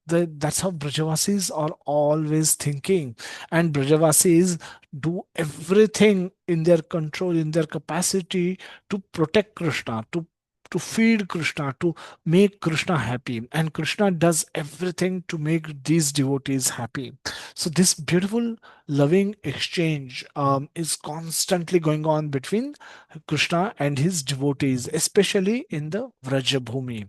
that's how Brajavasis are always thinking, and Brajavasis do everything in their control, in their capacity to protect Krishna, to feed Krishna, to make Krishna happy. And Krishna does everything to make these devotees happy. So this beautiful, loving exchange is constantly going on between Krishna and his devotees, especially in the Vraja Bhumi.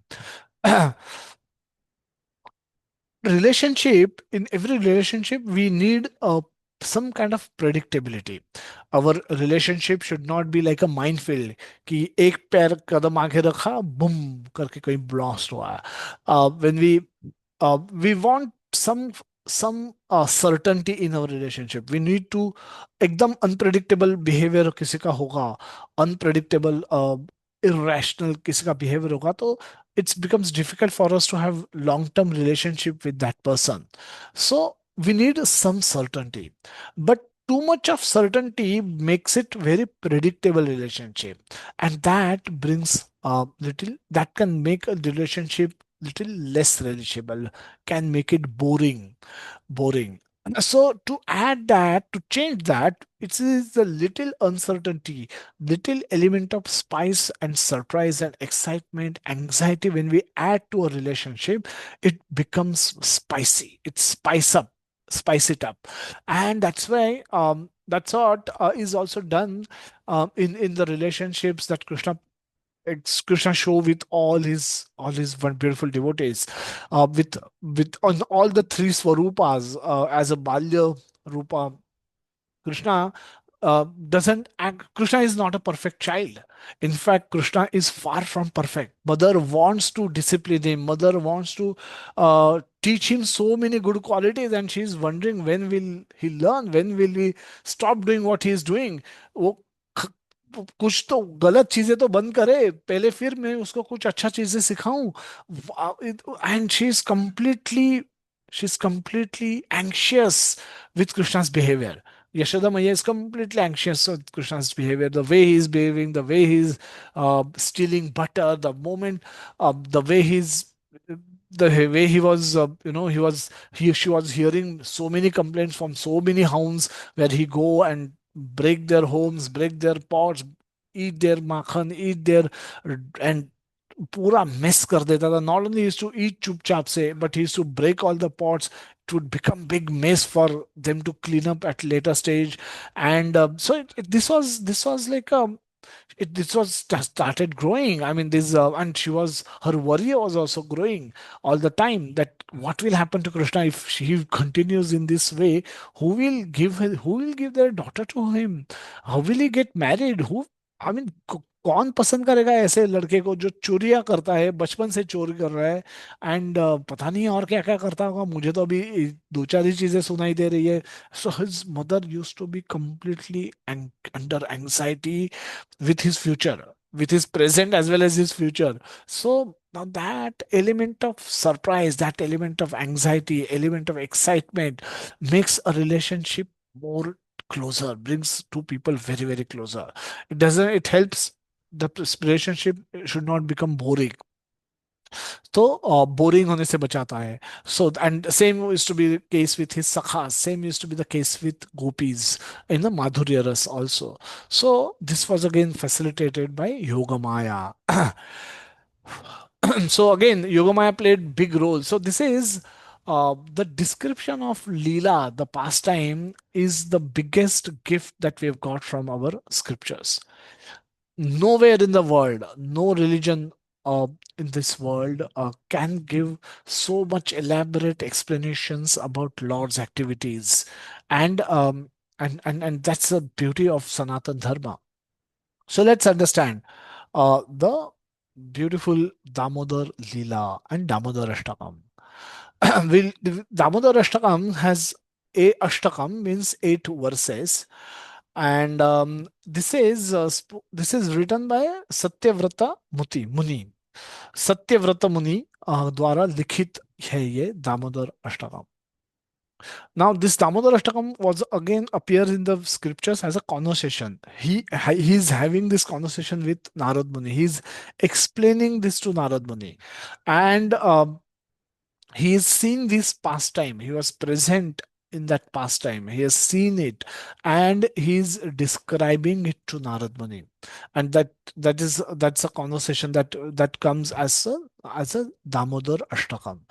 In every relationship, we need a some kind of predictability. Our relationship should not be like a minefield कि एक पैर कदम आगे रखा बुम करके कहीं blast हुआ है. We want some certainty in our relationship. We need to एकदम unpredictable behavior किसी का होगा, unpredictable irrational किसी का behavior होगा, तो it becomes difficult for us to have long term relationship with that person. So we need some certainty, but too much of certainty makes it very predictable relationship, and that brings little, that can make a relationship little less relatable, can make it boring. So to add that, to change that, it is a little uncertainty, little element of spice and surprise and excitement, anxiety. When we add to a relationship, it becomes spicy. It spice it up, and that's why that's what is also done in the relationships that Krishna show with all his one beautiful devotees, with on all the three swarupas, as a Balya Rupa. Krishna doesn't act, Krishna is not a perfect child. In fact, Krishna is far from perfect. Mother wants to discipline him. Mother wants to teach him so many good qualities, and she is wondering when will he learn? When will he stop doing what he is doing? वो ख- कुछ तो गलत चीजें तो बंद करे पहले, फिर मैं उसको कुछ अच्छा चीजें सिखाऊं. And she is completely anxious with Krishna's behavior. Yashoda Maya is completely anxious with Krishna's behavior, the way he's behaving, the way he's stealing butter, the moment, the way the way he was, she was hearing so many complaints from so many hounds where he go and break their homes, break their pots, eat their makhan, eat their, and पूरा miss कर देता था. Not only used to eat चुपचाप से, but he used to break all the pots. It would become big mess for them to clean up at later stage. And so this was like this was started growing. I mean, this and she was, her worry was also growing all the time, that what will happen to Krishna if she continues in this way. Who will give their daughter to him? How will he get married? Who, I mean, कौन पसंद करेगा ऐसे लड़के को जो चोरियां करता है, बचपन से चोरी कर रहा है, एंड पता नहीं और क्या क्या करता होगा. मुझे तो अभी दो चार ही चीजें सुनाई दे रही है. So his mother used to be completely under anxiety with his future, with his present as well as his future. So now that element of surprise, that element of anxiety, element of excitement makes a relationship more closer, brings two people very, very closer. It helps the relationship should not become boring. तो boring होने से बचाता है. So and same use to be the case with his sakha, same use to be the case with gopis in the madhurya ras also. So this was again facilitated by yogamaya. So again, yogamaya played big role. So this is the description of Lila, the pastime, is the biggest gift that we have got from our scriptures. Nowhere in the world, no religion in this world can give so much elaborate explanations about Lord's activities, and and that's the beauty of Sanatan Dharma. So let's understand the beautiful Damodar Lila and Damodar Ashtakam. Damodar Ashtakam has a Ashtakam means 8 verses, and this is written by Satyavrata Muni. Satyavrata Muni द्वारा लिखित है ये Damodar Ashtakam. Now, this Damodar Ashtakam was again appears in the scriptures as a conversation. He's having this conversation with Narad Muni. He's explaining this to Narad Muni, and he has seen this pastime. He was present in that pastime. He has seen it, and he's describing it to Narad Muni. And that's a conversation that comes as a Damodar Ashtakam.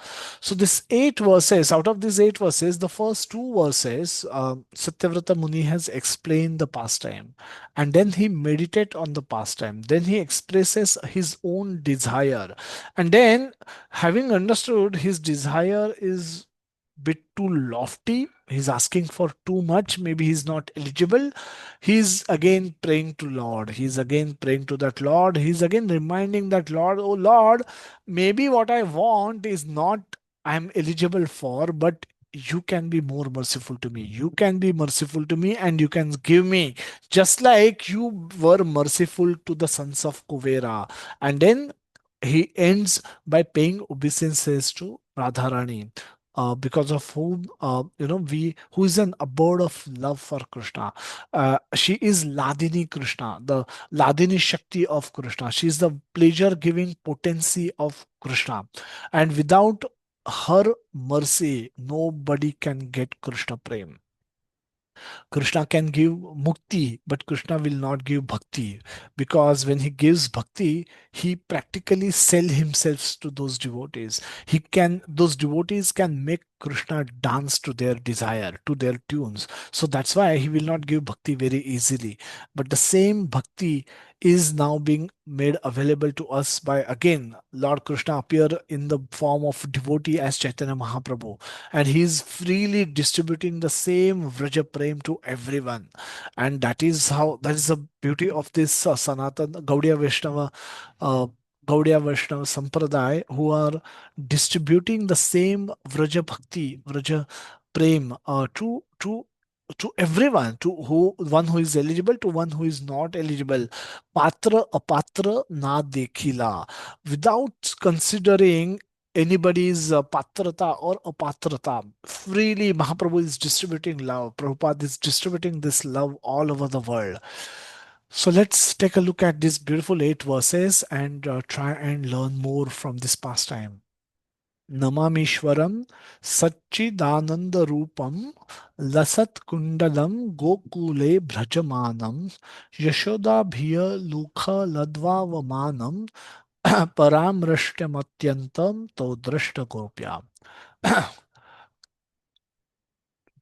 So this 8 verses, out of these 8 verses, the first 2 verses, Satyavrata Muni has explained the pastime, and then he meditates on the pastime. Then he expresses his own desire, and then, having understood his desire is bit too lofty. He's asking for too much. Maybe he's not eligible. He's again praying to Lord. He's again praying to that Lord. He's again reminding that Lord, oh Lord, maybe what I want is not I'm eligible for, but you can be more merciful to me. You can be merciful to me and you can give me just like you were merciful to the sons of Kuvera. And then he ends by paying obeisances to Radharani, because of whom, we who is an abode of love for Krishna. She is Ladini Krishna, the Ladini Shakti of Krishna. She is the pleasure giving potency of Krishna, and without her mercy nobody can get Krishna prem. Krishna can give mukti, but Krishna will not give bhakti, because when he gives bhakti, he practically sell himself to those devotees. Those devotees can make Krishna dance to their desire, to their tunes. So that's why he will not give bhakti very easily. But the same bhakti is now being made available to us by again Lord Krishna appear in the form of devotee as Chaitanya Mahaprabhu, and he's freely distributing the same Vraja Prem to everyone. And that is the beauty of this Sanatan uh, Gaudiya Vaishnava Sampradaya, who are distributing the same Vraja Bhakti, Vraja Prem, to everyone, to who one who is eligible to one who is not eligible. Patra apatra na dekhila, without considering anybody's patrata or apatrata. Freely, Mahaprabhu is distributing love. Prabhupada is distributing this love all over the world. So let's take a look at these beautiful 8 verses and try and learn more from this pastime. Namamishwaram Satchidananda Rupam Lasat Kundalam Gokule Bhrajamanam Yashoda Bhiya Lukha Ladva Vamanam Paramrashtamatyantam Todrashta Gopya.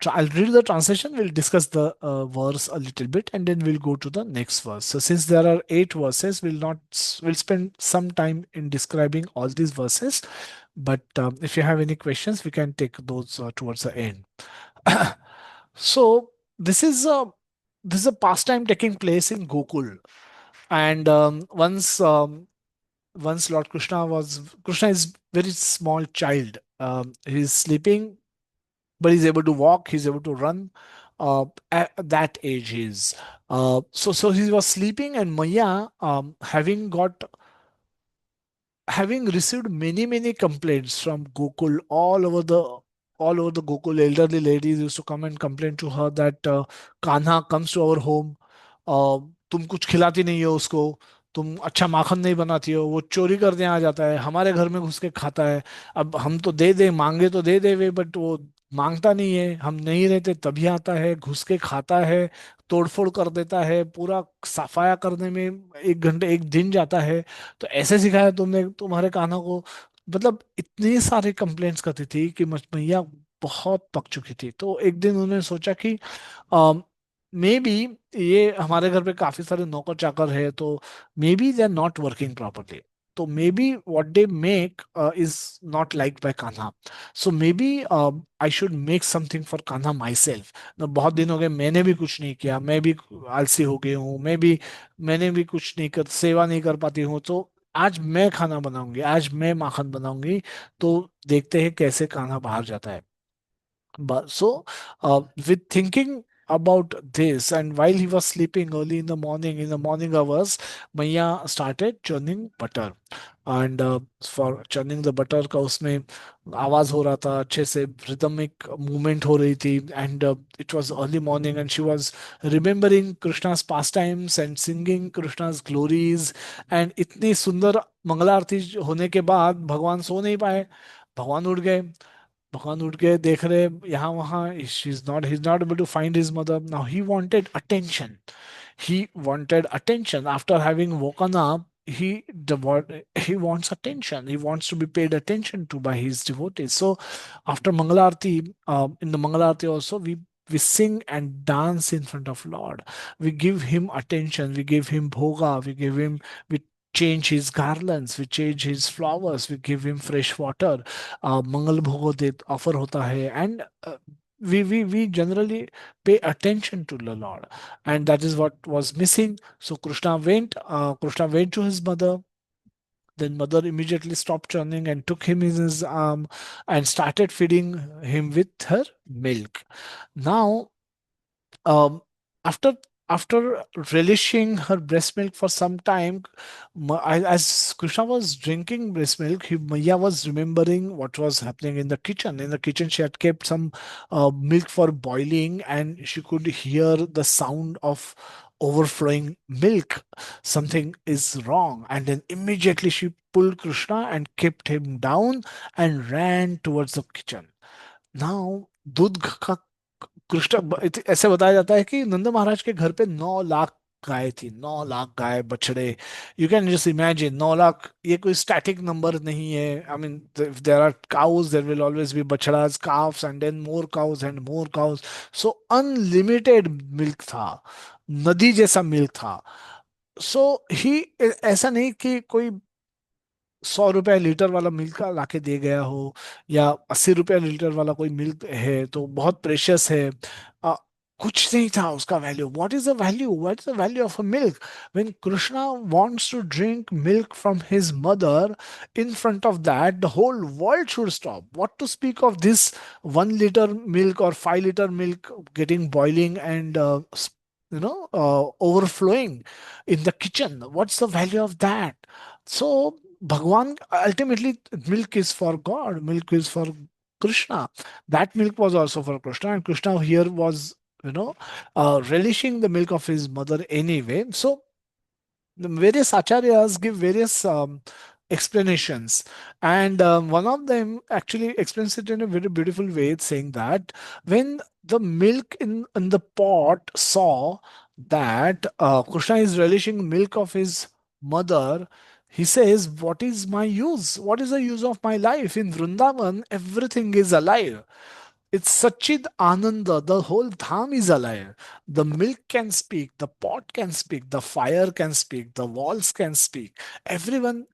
I'll read the translation. We'll discuss the verse a little bit, and then we'll go to the next verse. So, since there are 8 verses, we'll spend some time in describing all these verses. But if you have any questions, we can take those towards the end. So, this is a pastime taking place in Gokul, and once Krishna is very small child. He's sleeping, but he's able to walk, he's able to run. At that age he's so he was sleeping, and Maya, having received many complaints from Gokul, all over the Gokul, elderly ladies used to come and complain to her that Kanha comes to our home, uh, तुम कुछ खिलाती नहीं हो उसको, तुम अच्छा माखन नहीं बनाती हो, वो चोरी करने आ जाता है, हमारे घर में घुस के खाता है। अब हम तो दे दे, मांगे तो दे दे वे, बट वो मांगता नहीं है, हम नहीं रहते तभी आता है, घुस के खाता है, तोड़फोड़ कर देता है, पूरा सफाया करने में 1 घंटे 1 दिन जाता है। तो ऐसे सिखाया तुमने तुम्हारे कान्हा को? मतलब इतनी सारी कंप्लेंट्स करती थी कि मैया बहुत पक चुकी थी। तो एक दिन उन्होंने सोचा कि मे बी ये हमारे घर पे काफी सारे नौकर चाकर है, तो maybe they are not working properly, तो maybe what they make is not like by Kanha. So maybe I should make something for Kanha myself. बहुत दिन हो गए, मैंने भी कुछ नहीं किया, मैं भी आलसी हो गई हूँ, मैंने भी कुछ नहीं कर सेवा नहीं कर पाती हूँ, तो आज मैं खाना बनाऊंगी, आज मैं माखन बनाऊंगी, तो देखते हैं कैसे कान्हा बाहर जाता है। But so, with thinking about this, and while he was sleeping early in the morning hours, Maya started churning butter. And for churning the butter का उसमें आवाज हो रहा था, अच्छे से rhythmic movement हो रही थी, and it was early morning, and she was remembering Krishna's pastimes and singing Krishna's glories, and इतनी सुंदर मंगला आरती होने के बाद भगवान सो नहीं पाए, भगवान उठ गए। भगवान उठ के देख रहे यहाँ वहाँ, he's not able to find his mother. Now he wanted attention. He wanted attention after having woken up. He wants attention. He wants to be paid attention to by his devotees. So after Mangalarti, in the Mangalarti also, we sing and dance in front of Lord. We give him attention. We give him bhoga. We change his garlands, we change his flowers, we give him fresh water. Mangal bhogo de offer hota hai, and we generally pay attention to the Lord, and that is what was missing. So Krishna went to his mother. Then mother immediately stopped churning and took him in his arm and started feeding him with her milk. Now, um, after after relishing her breast milk for some time, as Krishna was drinking breast milk, Maya was remembering what was happening in the kitchen. In the kitchen, she had kept some milk for boiling, and she could hear the sound of overflowing milk. Something is wrong, and then immediately she pulled Krishna and kept him down and ran towards the kitchen. Now दूध का कृष्ण ऐसे बताया जाता है कि नंद महाराज के घर पे 9 लाख गाय थी, 9 लाख गाय बछड़े. You can just imagine 9 lakh, ये कोई स्टैटिक नंबर नहीं है. I mean there are cows, there will always be बछड़ास, calves, and then more cows and more cows. So unlimited milk था, नदी जैसा मिल्क था. सो ही ऐसा नहीं कि कोई 100 रुपए लीटर वाला मिल्क लाके दे गया हो, या 80 रुपए लीटर वाला कोई मिल्क है तो बहुत प्रेशियस है. अ, कुछ नहीं था उसका value. What is the value of a milk when Krishna wants to drink milk from his mother? in front of that, the whole world should stop. What to speak of this 1 liter milk or 5 liter milk getting boiling and overflowing in the kitchen? What's the value of that? So Bhagwan, ultimately, milk is for God, milk is for Krishna. That milk was also for Krishna, and Krishna here was, relishing the milk of his mother anyway. So the various acharyas give various explanations, and one of them actually explains it in a very beautiful way, saying that when the milk in the pot saw that Krishna is relishing milk of his mother, he says, what is my use? What is the use of my life? In Vrindavan, everything is alive. It's Sachid Ananda. The whole dham is alive. The milk can speak, the pot can speak, the fire can speak, the walls can speak. Everyone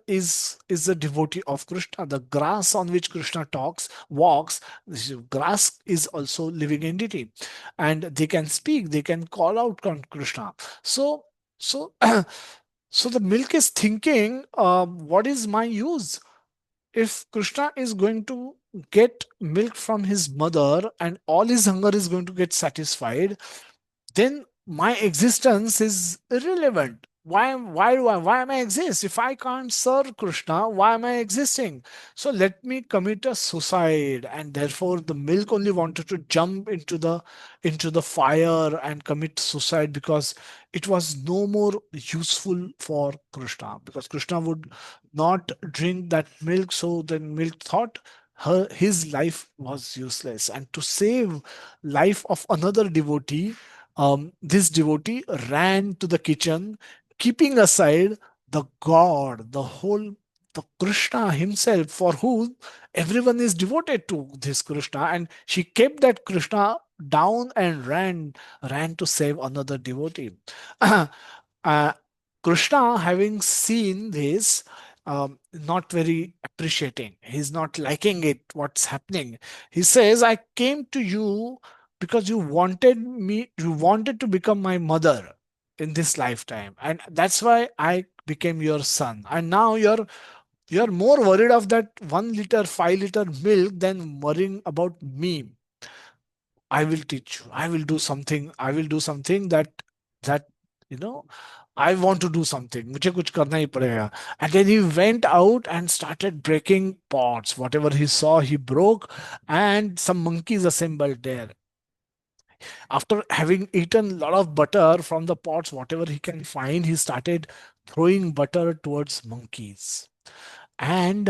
is a devotee of Krishna. The grass on which Krishna talks, walks, this grass is also living entity, and they can speak. They can call out on Krishna. So, so the milk is thinking, what is my use? If Krishna is going to get milk from his mother and all his hunger is going to get satisfied, then my existence is irrelevant. Why am I exist? If I can't serve Krishna, why am I existing? So let me commit a suicide. And therefore the milk only wanted to jump into the fire and commit suicide, because it was no more useful for Krishna, because Krishna would not drink that milk. So the milk thought his life was useless, and to save life of another devotee, this devotee ran to the kitchen, keeping aside the God, the Krishna himself, for whom everyone is devoted to this Krishna, and she kept that Krishna down and ran to save another devotee. uh, Krishna, having seen this, not very appreciating, he's not liking it, what's happening. He says, I came to you because you wanted to become my mother in this lifetime, and that's why I became your son. And now you're more worried of that 1 liter 5 liter milk than worrying about me. I will teach you. I will do something that you know I want to do something. मुझे कुछ करना ही पड़ेगा. And then he went out and started breaking pots. Whatever he saw, he broke, and some monkeys assembled there. After having eaten a lot of butter from the pots, whatever he can find, he started throwing butter towards monkeys. And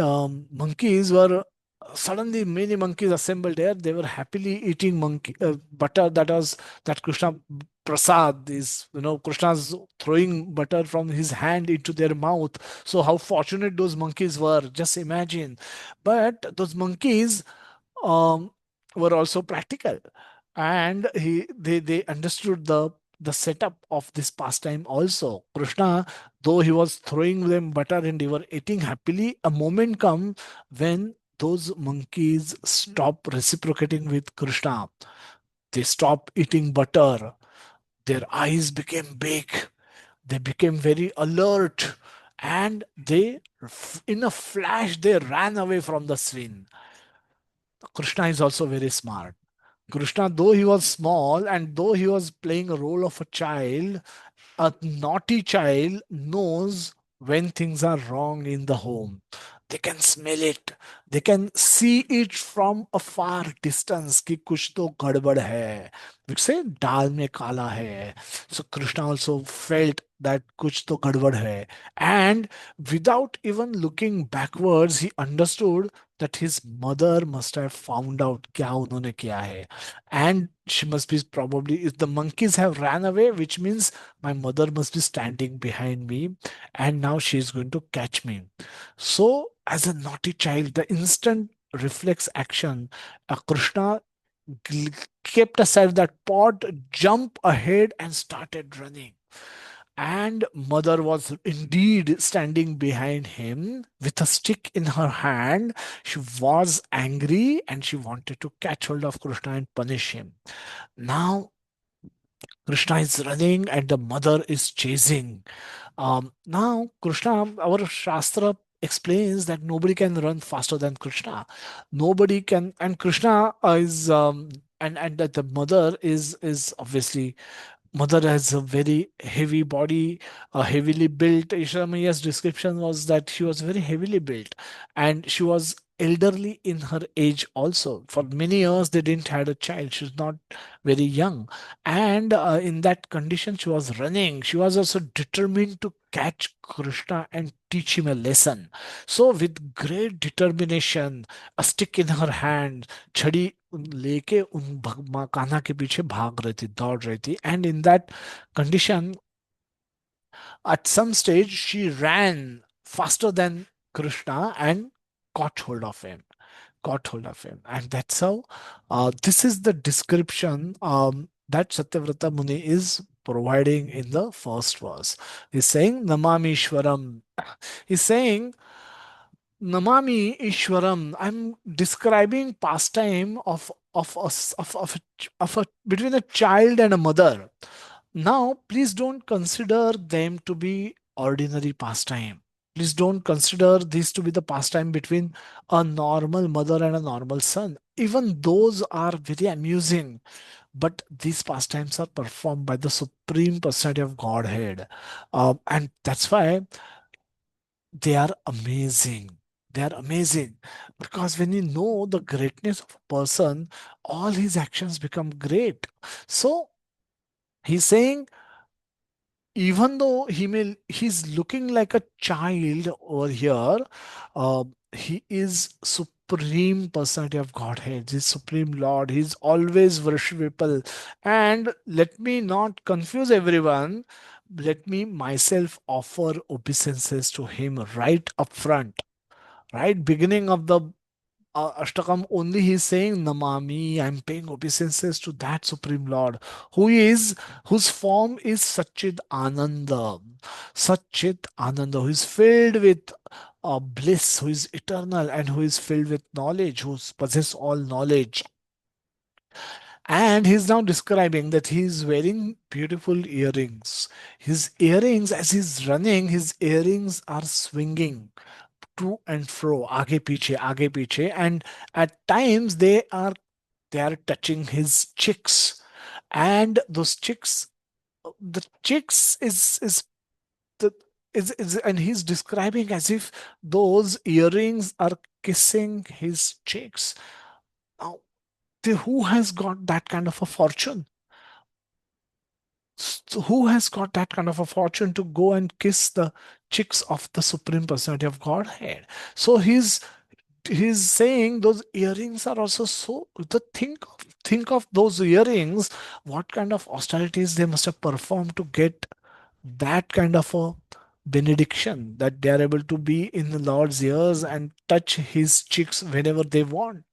monkeys were suddenly, many monkeys assembled there. They were happily eating monkey butter that Krishna prasad is. Krishna's throwing butter from his hand into their mouth. So how fortunate those monkeys were! Just imagine. But those monkeys um, were also practical, and they understood the the setup of this pastime also. Krishna, though he was throwing them butter and they were eating happily, a moment come when those monkeys stop reciprocating with Krishna. They stop eating butter. Their eyes became big. They became very alert. And in a flash, they ran away from the scene. Krishna is also very smart. Krishna, though he was small and though he was playing a role of a naughty child knows when things are wrong in the home. They can smell it. They can see it from a far distance कि कुछ तो गड़बड़ है. We say दाल में काला है. So Krishna also felt that कुछ तो गड़बड़ है. And without even looking backwards, he understood that his mother must have found out क्या उन्होंने किया है. And she must be probably, if the monkeys have ran away, which means my mother must be standing behind me and now she is going to catch me. So, as a naughty child, the instant reflex action, Krishna kept aside that pot, jumped ahead, and started running. And mother was indeed standing behind him with a stick in her hand. She was angry and she wanted to catch hold of Krishna and punish him. Now Krishna is running and the mother is chasing. Now, Krishna, our Shastra explains that nobody can run faster than Krishna. Nobody can, and Krishna is, and that the mother is obviously, mother has a very heavy body, heavily built. Isha Maiya's description was that she was very heavily built, and she was elderly in her age also. For many years, they didn't had a child. She's not very young, and in that condition, she was running. She was also determined to catch Krishna and teach him a lesson. So, with great determination, a stick in her hand, छड़ी लेके माँ कान्हा के पीछे भाग रही थी, दौड़ रही थी. And in that condition, at some stage, she ran faster than Krishna and caught hold of him. Caught hold of him. And that's how, this is the description that Satyavrata Muni is providing in the first verse. He's saying, Namamishwaram. He's saying, Namami Ishwaram. I'm describing pastime of a between a child and a mother. Now, please don't consider them to be ordinary pastime. Please don't consider this to be the pastime between a normal mother and a normal son. Even those are very amusing, but these pastimes are performed by the Supreme Personality of Godhead. And that's why they are amazing. They are amazing because when you know the greatness of a person, all his actions become great. So he's saying, even though he's looking like a child over here, he is supreme personality of Godhead. He's supreme Lord. He's always worshipable. And let me not confuse everyone. Let me myself offer obeisances to him right up front, right beginning of the Ashtakam. Only he's saying Namami. I'm paying obeisances to that Supreme Lord, whose form is Satchid Ananda. Satchid Ananda, who is filled with bliss, who is eternal and who is filled with knowledge, who possesses all knowledge. And he's now describing that he's wearing beautiful earrings. His earrings, as he's running, his earrings are swinging to and fro, आगे पीछे, and at times they are touching his cheeks, and those cheeks, the cheeks is the and he's describing as if those earrings are kissing his cheeks. Now, who has got that kind of a fortune? So who has got that kind of a fortune to go and kiss the cheeks of the Supreme Personality of Godhead? So he's saying those earrings are also so, the think of those earrings, what kind of austerities they must have performed to get that kind of a benediction, that they are able to be in the Lord's ears and touch his cheeks whenever they want.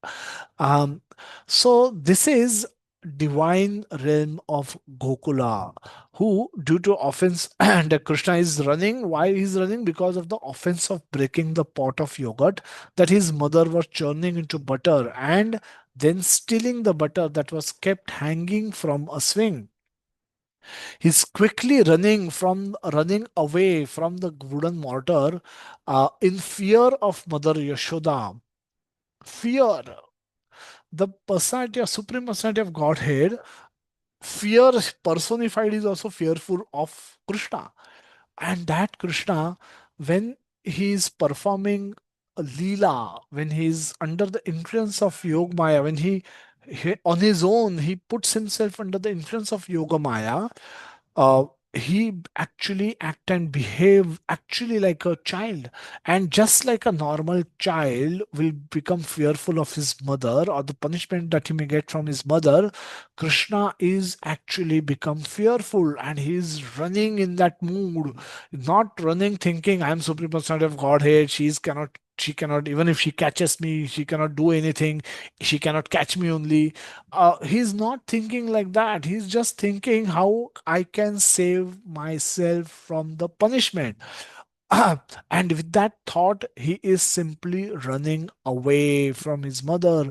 um, so this is divine realm of Gokula, who, due to offense, and Krishna is running. Why he's running? Because of the offense of breaking the pot of yogurt that his mother was churning into butter and then stealing the butter that was kept hanging from a swing. He's quickly running away from the wooden mortar in fear of Mother Yashoda. Fear, the personality of supreme personality of Godhead, fear personified is also fearful of Krishna. And that Krishna, when he is performing a Lila, when he is under the influence of Yoga Maya, when he on his own, he puts himself under the influence of Yoga Maya, he actually act and behave actually like a child, and just like a normal child will become fearful of his mother or the punishment that he may get from his mother. Krishna is actually become fearful, and he is running in that mood, not running thinking I am supreme personality of Godhead, she cannot, even if she catches me, she cannot do anything, she cannot catch me only. He's not thinking like that. He's just thinking how I can save myself from the punishment. And with that thought, he is simply running away from his mother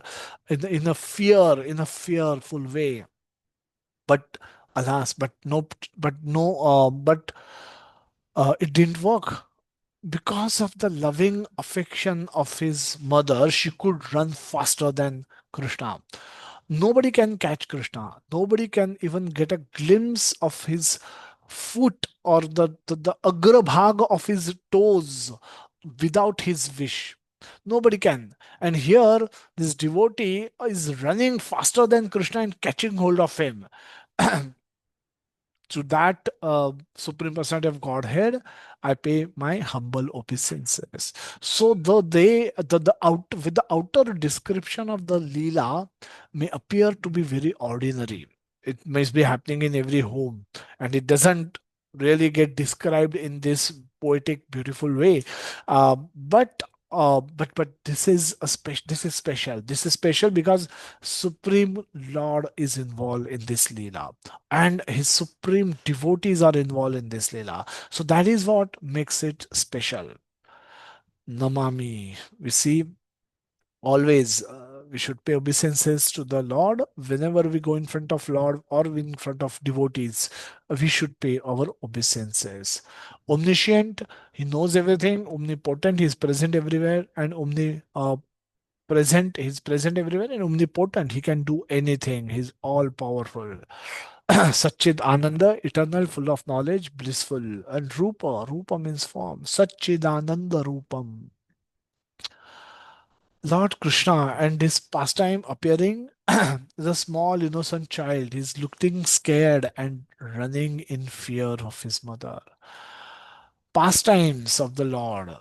in a fearful way. But alas, it didn't work. Because of the loving affection of his mother, she could run faster than Krishna. Nobody can catch Krishna. Nobody can even get a glimpse of his foot or the agrabhag of his toes without his wish. Nobody can. And here, this devotee is running faster than Krishna and catching hold of him. To that supreme personality of Godhead, I pay my humble obeisances. So the out with the outer description of the Leela may appear to be very ordinary. It may be happening in every home, and it doesn't really get described in this poetic, beautiful way. But this is a special. This is special. This is special because Supreme Lord is involved in this Leela, and his supreme devotees are involved in this Leela. So that is what makes it special. Namami. We see always we should pay obeisances to the Lord whenever we go in front of Lord or in front of devotees. We should pay our obeisances. Omniscient, he knows everything. Omnipotent, he is present everywhere, and he's present everywhere and omnipotent. He can do anything. He's all powerful. Satchid Ananda, eternal, full of knowledge, blissful. And Rupa means form. Satchid Ananda Rupam. Lord Krishna and his pastime appearing the small innocent child. He's looking scared and running in fear of his mother. Pastimes of the Lord.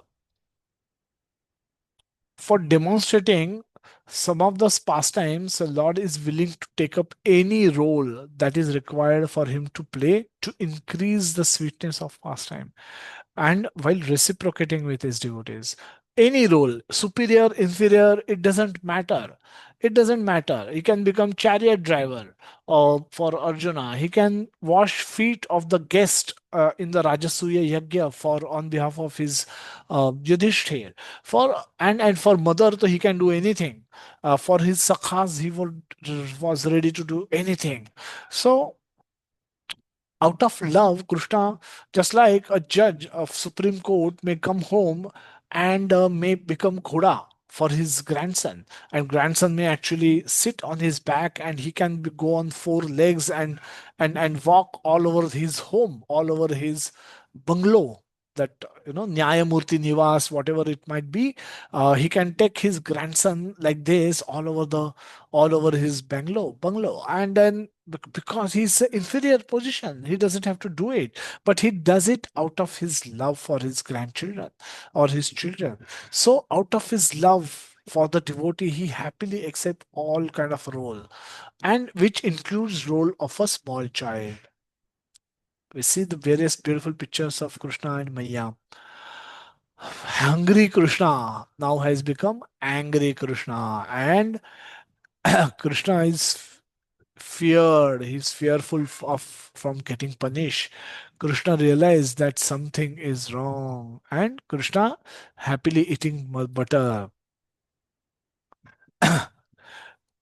For demonstrating some of those pastimes, the Lord is willing to take up any role that is required for him to play to increase the sweetness of pastime, and while reciprocating with his devotees. Any role, superior, inferior, it doesn't matter. It doesn't matter. He can become chariot driver for Arjuna. He can wash feet of the guest in the Rajasuya Yagya for on behalf of his Yudhishthir. And for mother, so he can do anything. For his sakhas, was ready to do anything. So out of love, Krishna, just like a judge of Supreme Court may come home and may become Ghoda for his grandson, and grandson may actually sit on his back, and he can go on four legs and walk all over his home, all over his bungalow. That Nyayamurti Nivas, whatever it might be, he can take his grandson like this all over his bungalow, and then because he's an inferior position, he doesn't have to do it, but he does it out of his love for his grandchildren or his children. So out of his love for the devotee, he happily accepts all kind of role, and which includes role of a small child. We see the various beautiful pictures of Krishna and Maya. Hungry Krishna now has become angry Krishna, and Krishna is feared. He's fearful of from getting punished. Krishna realized that something is wrong, and Krishna happily eating butter.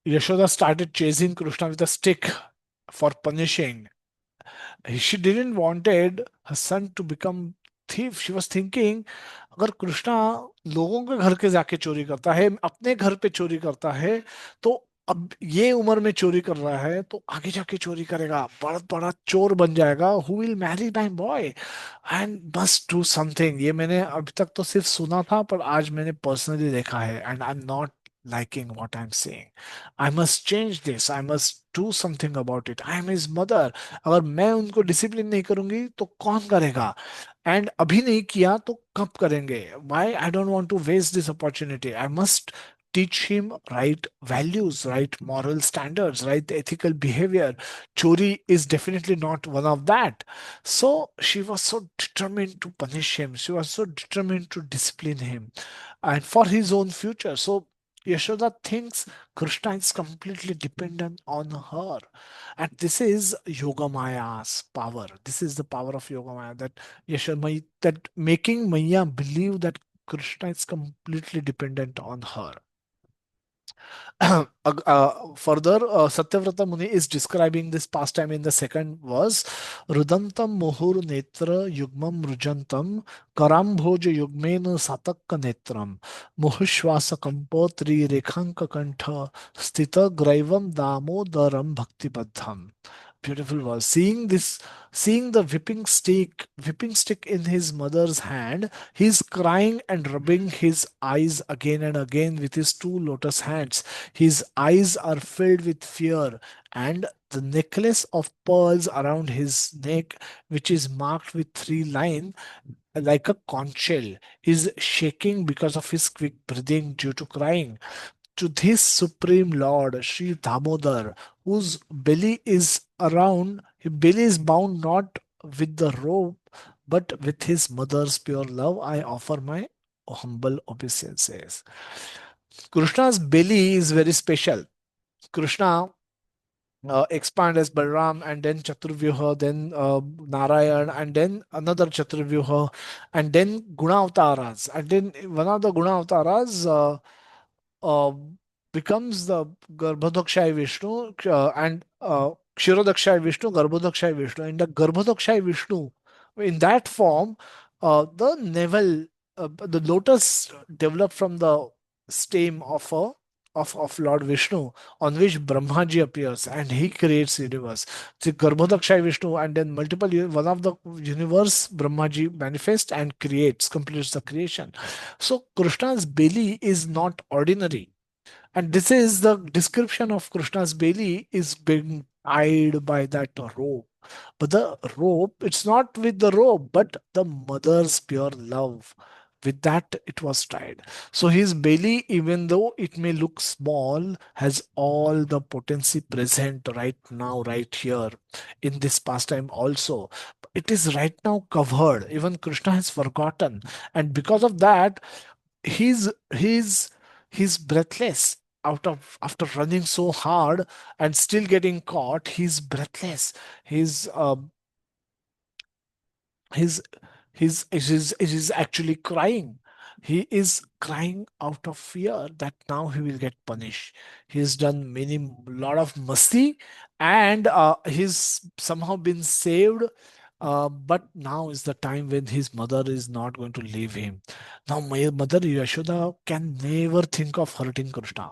Yashoda started chasing Krishna with a stick for punishing. She didn't wanted her son to become thief. She was thinking, अगर कृष्णा लोगों के घर के जाके चोरी करता है, अपने घर पे चोरी करता है, तो अब ये उम्र में चोरी कर रहा है तो आगे जाके चोरी करेगा, बड़ा बड़ा चोर बन जाएगा, who will marry my boy and must do something. ये मैंने अभी तक तो सिर्फ सुना था, पर आज मैंने पर्सनली देखा है, and I am not liking what I'm saying. I must change this. I must do something about it. I am his mother. अगर मैं उनको डिसिप्लिन नहीं करूंगी तो कौन करेगा, एंड अभी नहीं किया तो कब करेंगे। Why I don't want to waste this opportunity. I must teach him right values, right moral standards, right ethical behavior. Chori is definitely not one of that. So she was so determined to punish him, she was so determined to discipline him, and for his own future. So Yashoda thinks Krishna is completely dependent on her. And this is Yoga Maya's power. This is the power of Yoga Maya, that Yashoda, that making Maya believe that Krishna is completely dependent on her. Further, Satyavrata Muni is describing this pastime in the second verse. Rudantam muhur netra yugmam rujantam karambhoj yugmen satakka netram muhushvasa kampotri rekhanka kantha stita graivam damodaram bhaktipaddham. Beautiful verse. Seeing this, seeing the whipping stick in his mother's hand, he is crying and rubbing his eyes again and again with his two lotus hands. His eyes are filled with fear, and the necklace of pearls around his neck, which is marked with three lines like a conch shell, is shaking because of his quick breathing due to crying. To this supreme lord, Sri Damodar, whose belly is bound not with the rope, but with his mother's pure love, I offer my humble obeisances. Krishna's belly is very special. Krishna expand as Balram, and then Chaturvyuha, then Narayan, and then another Chaturvyuha, and then Guna Avtaras. And then one of the Guna Avtaras uh, becomes the Garbhodakshay Vishnu, and Kshirodakshay Vishnu, Garbhodakshay Vishnu. In the Garbhodakshay Vishnu, in that form, the lotus developed from the stem of Lord Vishnu, on which Brahmaji appears and he creates universe. The Garbhodakshay Vishnu, and then one of the universe Brahmaji manifests and creates, completes the creation. So Krishna's belly is not ordinary. And this is the description of Krishna's belly is being tied by that rope. But the rope, it's not with the rope, but the mother's pure love. With that, it was tied. So his belly, even though it may look small, has all the potency present right now, right here in this pastime also. It is right now covered. Even Krishna has forgotten. And because of that, he's breathless out of after running so hard and still getting caught. He's breathless. He's he's actually crying. He is crying out of fear that now he will get punished. He's done many lot of mercy, and he's somehow been saved. But now is the time when his mother is not going to leave him. Now my mother Yashoda can never think of hurting Krishna.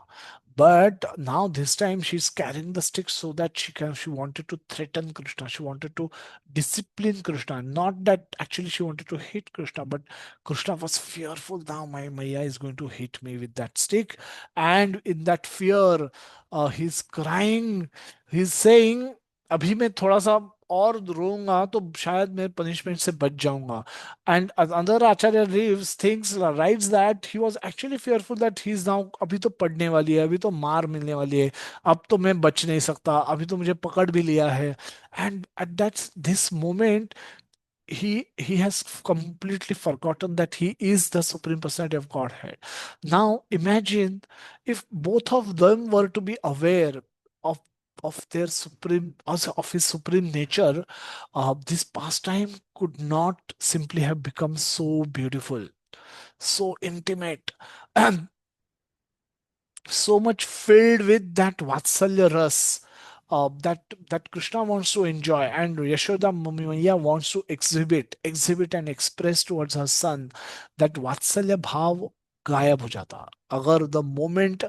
But now this time she's carrying the stick so that she wanted to threaten Krishna. She wanted to discipline Krishna. Not that actually she wanted to hit Krishna, but Krishna was fearful. Now my Maya is going to hit me with that stick. And in that fear, he's crying. He's saying, अभी मैं थोड़ा सा और रोऊंगा तो शायद मैं punishment से बच जाऊंगा. And another Acharya Reeves thinks, writes that he was actually fearful that he's now, अभी तो पढ़ने वाली है, अभी तो मार मिलने वाली है, अब तो मैं बच नहीं सकता, अभी तो मुझे पकड़ भी लिया है. And at that this moment, he has completely forgotten that he is the supreme personality of Godhead. Now imagine if both of them were to be aware of of their supreme, also of his supreme nature, this pastime could not simply have become so beautiful, so intimate, and so much filled with that Vatsalya ras, that Krishna wants to enjoy and Yashoda Maiya wants to exhibit and express towards her son. That Vatsalya bhav गायब हो जाता अगर the moment,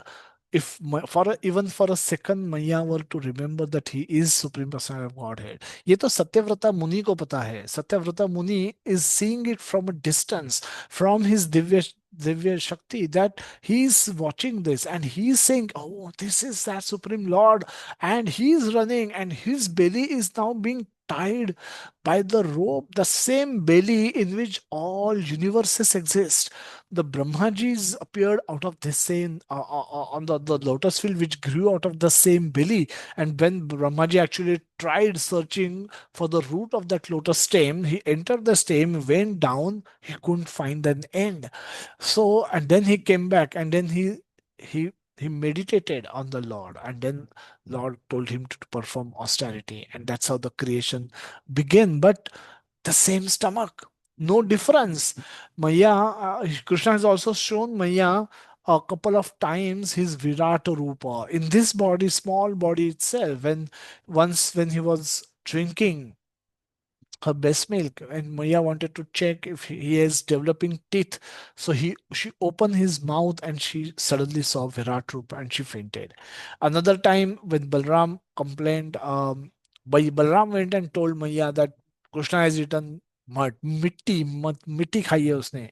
if even for a second Maya were to remember that he is supreme personality of Godhead. ये तो सत्यव्रता मुनि को पता है. सत्यव्रता मुनि is seeing it from a distance, from his divya shakti, that he is watching this and he is saying, oh, this is that supreme lord, and he is running and his belly is now being tied by the rope, the same belly in which all universes exist. The Brahmajis appeared out of this same, on the lotus field which grew out of the same belly. And when Brahmaji actually tried searching for the root of that lotus stem, he entered the stem, went down, he couldn't find an end. So, and then he came back, and then he he meditated on the Lord, and then Lord told him to perform austerity, and that's how the creation began. But the same stomach, no difference. Maya, Krishna has also shown Maya a couple of times his Virata Rupa in this body, small body itself. When once when he was drinking her breast milk, and Maya wanted to check if he is developing teeth, so she opened his mouth and she suddenly saw Virat Rupa and she fainted. Another time when Balram complained, Balram went and told Maya that Krishna has eaten mud, मिट्टी खाई है उसने.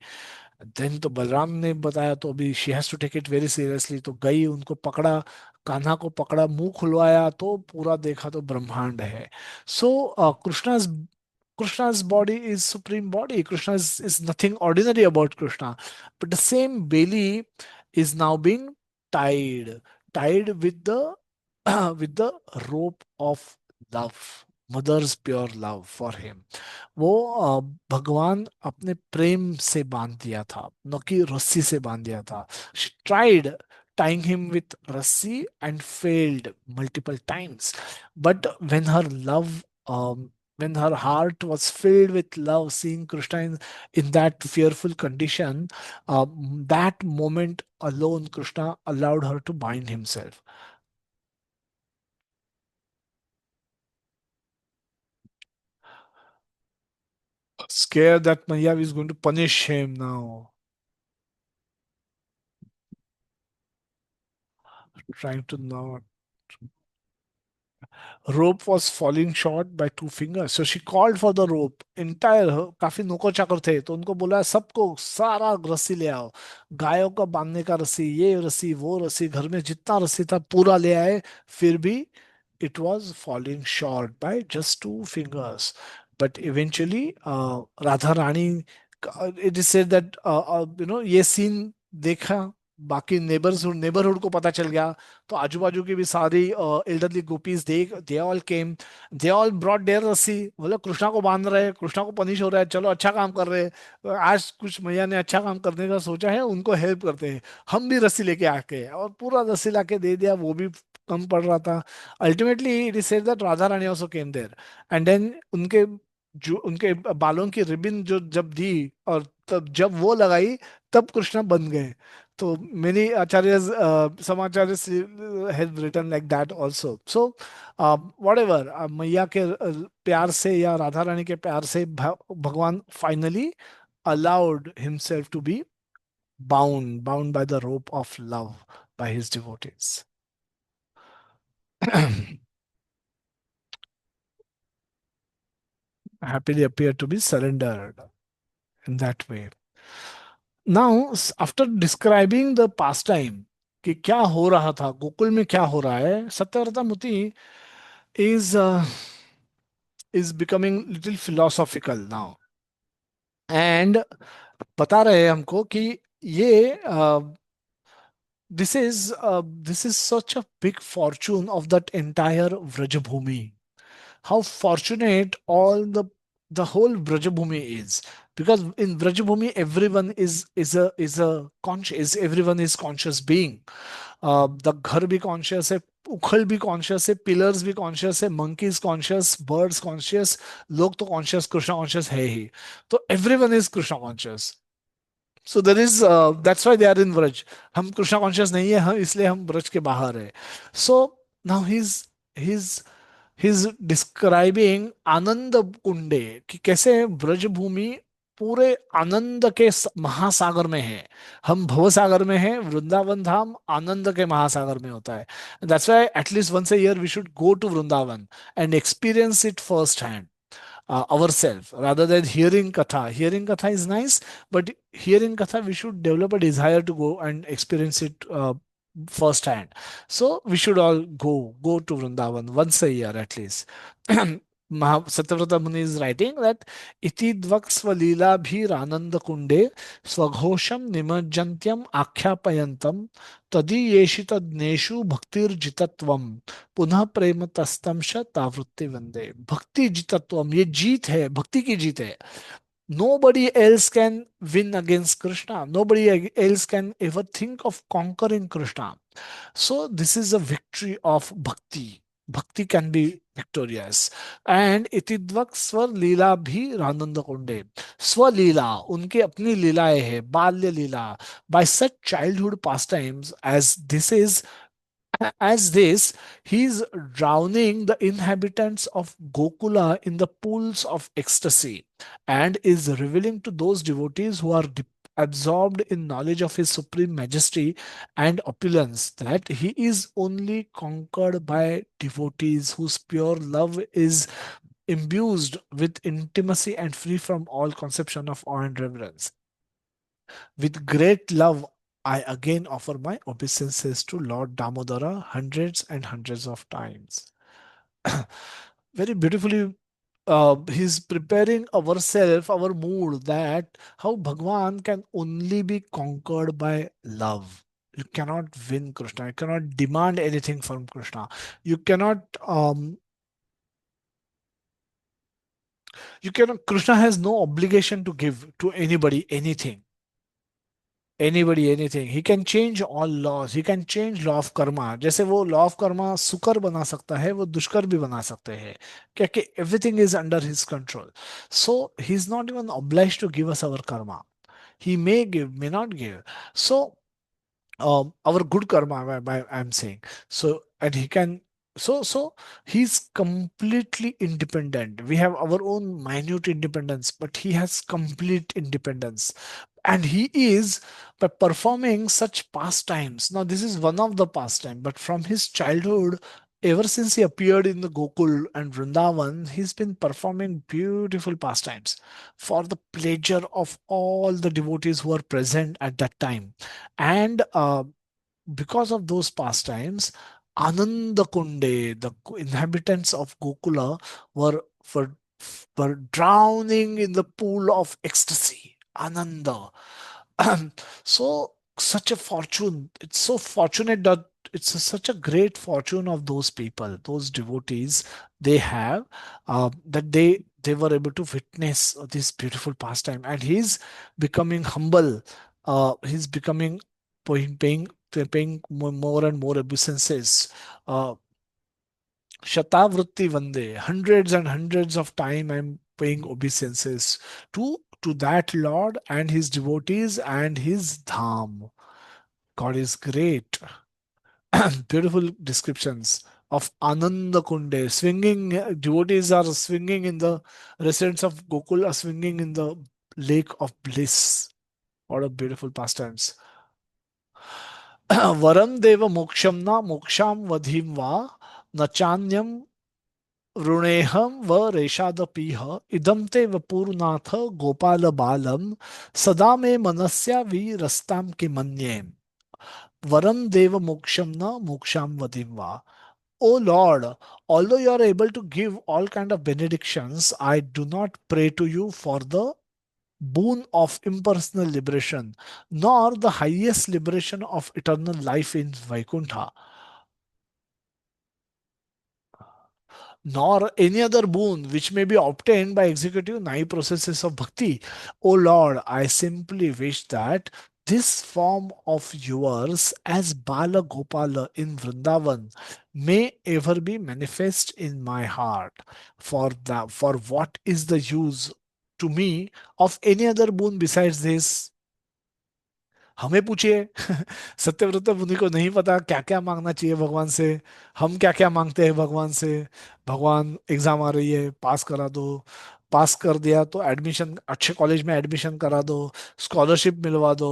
Then तो बलराम ने बताया, तो अभी she has to take it very seriously, तो गई उनको पकड़ा, कान्हा को पकड़ा, मुंह खुलवाया, तो पूरा देखा तो ब्रह्मांड है. सो Krishna's body is supreme body. Krishna is nothing ordinary about Krishna. But the same belly is now being tied, tied with the with the rope of love, mother's pure love for him. वो भगवान अपने प्रेम से बांध दिया था, न कि रस्सी से बांध दिया था. She tried tying him with rassi and failed multiple times. But when her heart was filled with love, seeing Krishna in that fearful condition, that moment alone, Krishna allowed her to bind himself. Scared that Maya is going to punish him now. Trying to not. Rope was falling short by 2 fingers, so she called for the rope. Entire काफी नौकर चाकर थे, तो उनको बोला सबको सारा रस्सी ले आओ, गायों का बांधने का रस्सी, ये रस्सी वो रस्सी, घर में जितना रस्सी था पूरा ले आए. फिर भी it was falling short by just 2 fingers. But eventually, Radha Rani, it is said that ये सीन देखा, बाकी नेबरहुड को पता चल गया, तो आजू बाजू की भी सारी एल्डरली गोपीज देख, they all came, they all brought their रस्सी, बोले कृष्णा को बांध रहे हैं, कृष्णा को पनिश हो रहा है, चलो अच्छा काम कर रहे हैं, आज कुछ मैया ने अच्छा काम करने का सोचा है, उनको हेल्प करते हैं, हम भी रस्सी लेके आके, और पूरा रस्सी लाके दे दिया, वो भी कम पड़ रहा था. Ultimately it is said that Radha Rani also came there, and then उनके बालों की रिबन जो जब दी, और तब जब वो लगाई, तब कृष्णा बन गए. तो many acharyas, some acharyas have written like that also. So whatever, मैया के प्यार से या राधा रानी के प्यार से भगवान finally allowed himself to be bound by the rope of love by his devotees. Happily appear to be surrendered in that way. Now, after describing the pastime, कि क्या हो रहा था गोकुल में, क्या हो रहा है, सत्यव्रता मुति is is becoming little philosophical now, and बता रहे हैं हमको कि ये this is such a big fortune of that entire Vrajabhumi. How fortunate all the whole Vrajabhumi is, because in Vrajabhumi everyone is a conscious, everyone is conscious being. The घर भी conscious है, उखल भी कॉन्शियस है, pillars भी conscious है, monkeys conscious, birds conscious, लोग तो कॉन्शियस, कृष्णा कॉन्शियस है ही। तो everyone is Krishna conscious. So there is, that's why they are in Vraj. हम कृष्णा कॉन्शियस नहीं है, हम इसलिए हम व्रज के बाहर है। So now he is describing आनंद कुंडे, कि कैसे ब्रजभूमि पूरे आनंद के महासागर में है। हम भव सागर में हैं, वृंदावन धाम आनंद के महासागर में होता है। That's why at least once a year we should go to Vrindavan and experience it first hand, ourselves, rather than hearing katha. Hearing katha is nice, but hearing katha, we should develop a desire to go and experience it first hand. So we should all go to Vrindavan once a year at least. Satyavrata Muni is writing that iti dvaksva lila bhir ananda kunde swaghosham nimajjantyam आख्यापयंतम तदी येषितज्ञेषु भक्तिर्जितत्वम पुनः प्रेम तस्तम श तावृत्ति वंदे। भक्ति जितत्वम, ये जीत है, भक्ति की जीत है। Nobody else can win against Krishna. Nobody else can ever think of conquering Krishna. So this is a victory of bhakti. Bhakti can be victorious. And इतिद्वक स्वर लीला भी रानंद कुंडे। स्वलीला, उनके अपनी लीलाएं है, बाल्य लीला। By such childhood pastimes as this, he is drowning the inhabitants of Gokula in the pools of ecstasy, and is revealing to those devotees who are absorbed in knowledge of his supreme majesty and opulence that he is only conquered by devotees whose pure love is imbued with intimacy and free from all conception of awe and reverence. With great love, I again offer my obeisances to Lord Damodara hundreds and hundreds of times. Very beautifully, he's preparing ourselves, our mood, that how Bhagwan can only be conquered by love. You cannot win Krishna. You cannot demand anything from Krishna. You cannot, Krishna has no obligation to give to anybody anything. Anybody anything, he can change all laws, he can change law of karma। जैसे वो law of karma सुकर बना सकता है, वो दुष्कर भी बना सकते हैं, क्योंकि everything is under his control। So he is not even obliged to give us our karma। He may give, may not give। So our good karma, I'm saying, so and he can, so he's completely independent. We have our own minute independence, but he has complete independence, and he is, by performing such pastimes. Now this is one of the pastime, but from his childhood, ever since he appeared in the Gokul and Vrindavan, he's been performing beautiful pastimes for the pleasure of all the devotees who are present at that time. And because of those pastimes, Ananda Kunde, the inhabitants of Gokula, were, were, were drowning in the pool of ecstasy. Ananda. So, such a fortune. It's so fortunate that such a great fortune of those people, those devotees, they have, that they were able to witness this beautiful pastime. And he's becoming humble. He's becoming paying more and more obeisances. Uh, Shatavrutti Vande, hundreds and hundreds of time I'm paying obeisances to that Lord and his devotees and his dham. God is great. Beautiful descriptions of Ananda Kunde. Swinging, devotees are swinging in the residents of Gokul are swinging in the lake of bliss. What a beautiful pastimes. वरम देव मोक्षम न मोक्षाम वधिम वा न चान्यम ऋणेहम व रेषादपीह इदम ते वपूर्नाथ गोपाल बालम सदा मे मनस्या वीरस्ताम के मन्ये वरम देव मोक्षम न मोक्षाम वधिम वा। O Lord, although you are able to give all kind of benedictions, I do not pray to you for the boon of impersonal liberation, nor the highest liberation of eternal life in Vaikuntha, nor any other boon which may be obtained by executive nine processes of bhakti. O Lord, I simply wish that this form of yours as Bala Gopala in Vrindavan may ever be manifest in my heart. For what is the use to me of any other boon besides this? हमें पूछिए सत्यव्रत मुनि को नहीं पता क्या क्या मांगना चाहिए भगवान से। हम क्या क्या मांगते हैं भगवान से। भगवान एग्जाम आ रही है, पास करा दो। पास कर दिया तो एडमिशन, अच्छे कॉलेज में एडमिशन करा दो। स्कॉलरशिप मिलवा दो।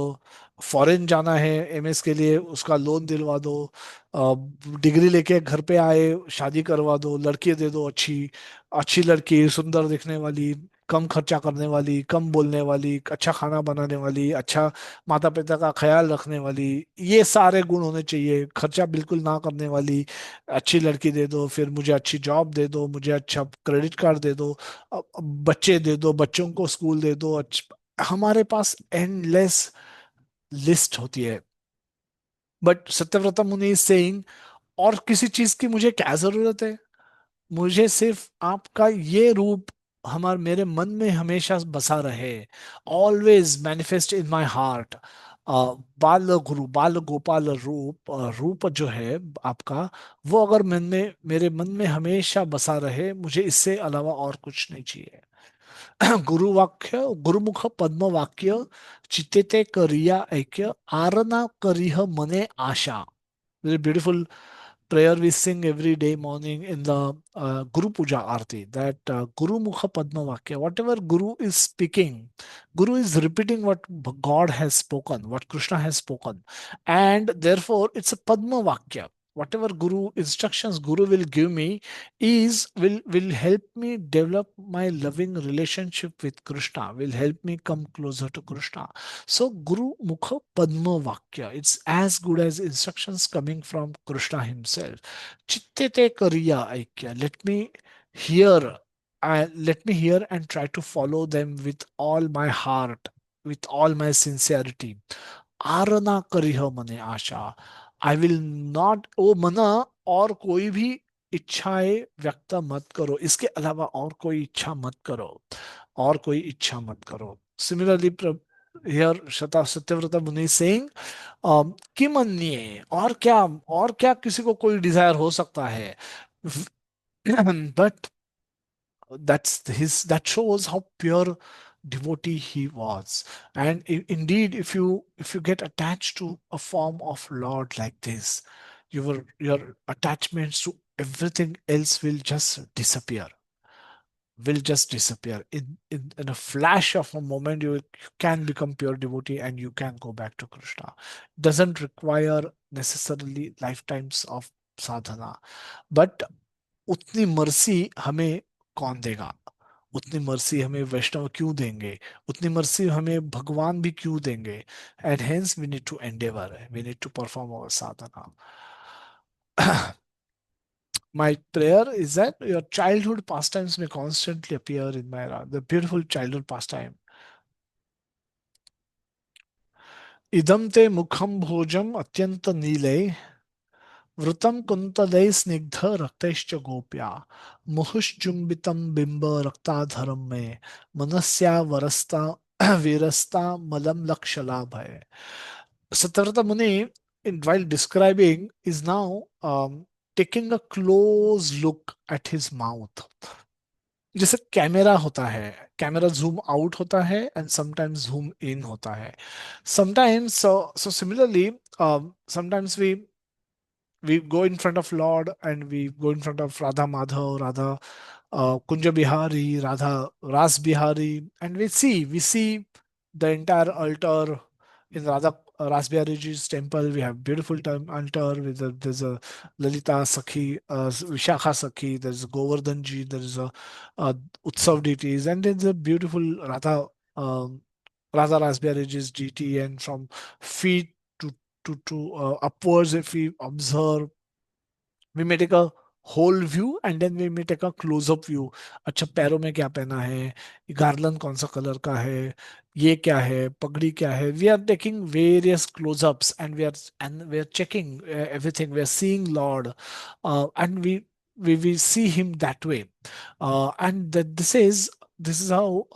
फॉरेन जाना है एमएस के लिए, उसका लोन दिलवा दो। डिग्री लेके घर पे आए, शादी करवा दो, लड़की दे दो अच्छी। अच्छी लड़की, सुंदर दिखने वाली, कम खर्चा करने वाली, कम बोलने वाली, अच्छा खाना बनाने वाली, अच्छा माता पिता का ख्याल रखने वाली। ये सारे गुण होने चाहिए। खर्चा बिल्कुल ना करने वाली अच्छी लड़की दे दो, फिर मुझे अच्छी जॉब दे दो, मुझे अच्छा क्रेडिट कार्ड दे दो, बच्चे दे दो, बच्चों को स्कूल दे दो। हमारे पास एंडलेस लिस्ट होती है। बट सत्यव्रता मुनि इज सेइंग, और किसी चीज की मुझे क्या जरूरत है? मुझे सिर्फ आपका ये रूप हमारे मेरे मन में हमेशा बसा रहे, always manifest in my heart. बाल गुरु, बाल गोपाल रूप, रूप जो है आपका, वो अगर मन में, मेरे मन में हमेशा बसा रहे, मुझे इससे अलावा और कुछ नहीं चाहिए। गुरु वाक्य, गुरुमुख पद्म वाक्य, चित्ते करिया ऐक्य, आरना करिह मने आशा। Very beautiful prayer we sing every day morning in the Guru Puja Aarti, that Guru Mukha Padma Vakya, whatever Guru is speaking, Guru is repeating what God has spoken, what Krishna has spoken, and therefore it's a Padma Vakya. Whatever Guru instructions Guru will give me will help me develop my loving relationship with Krishna, will help me come closer to Krishna. So Guru Mukha Padma Vakya, it's as good as instructions coming from Krishna himself. Chittete Kariya Aikya. Hear, let me hear and try to follow them with all my heart, with all my sincerity. Aarna करिह मने आशा। I will not, ओ मना, और कोई भी इच्छाएं व्यक्त मत करो, इसके अलावा और कोई इच्छा मत करो, और कोई इच्छा मत करो। सिमिलरली हियर शता सत्यव्रता मुनि सेइंग, किम अन्ये, और क्या किसी को कोई डिजायर हो सकता है? But that shows how pure devotee he was. And indeed, if you get attached to a form of Lord like this, your attachments to everything else will just disappear in a flash of a moment. You can become pure devotee and you can go back to Krishna. Doesn't require necessarily lifetimes of sadhana, but उतनी mercy हमें कौन देगा? उतनी mercy हमें वैष्णव क्यों देंगे? उतनी mercy हमें भगवान भी क्यों देंगे? And hence we need to endeavour, we need to perform our sadhana. My prayer is that your childhood pastimes may constantly appear in my heart. The beautiful childhood pastime. Idam te mukham bhojam atyanta nile, वृतं कुंतलै स्निग्ध रक्तैश्च गोप्या, मुहुश्चुम्बितं बिम्ब रक्ताधरं मे, मनस्या वरस्ता वीरस्ता मलम लक्षलाभय। Satyvrata Muni, in while describing, is now taking a close look at his mouth. जैसे camera होता है, camera zoom out होता है and sometimes zoom in होता है। Sometimes so similarly, sometimes we go in front of Lord and we go in front of Radha Madhav, Radha Kunja Bihari, Radha Ras Bihari, and we see the entire altar in Radha Ras Bihari Ji's temple. We have beautiful altar with there's a Lalita Sakhi, Vishakha Sakhi, there's Govardhan Ji, there's a Utsav deities, and there's a beautiful Um, Radha Ras Bihari Ji's deity, and from feet to upwards, if we observe, we may take a whole view and then we may take a close up view. अच्छा, पैरों में क्या पहना है, garland कौन सा colour का है, ये क्या है, पगड़ी क्या है? We are taking various close ups and we are checking everything. We are seeing Lord, and we see him that way. And that this is this is how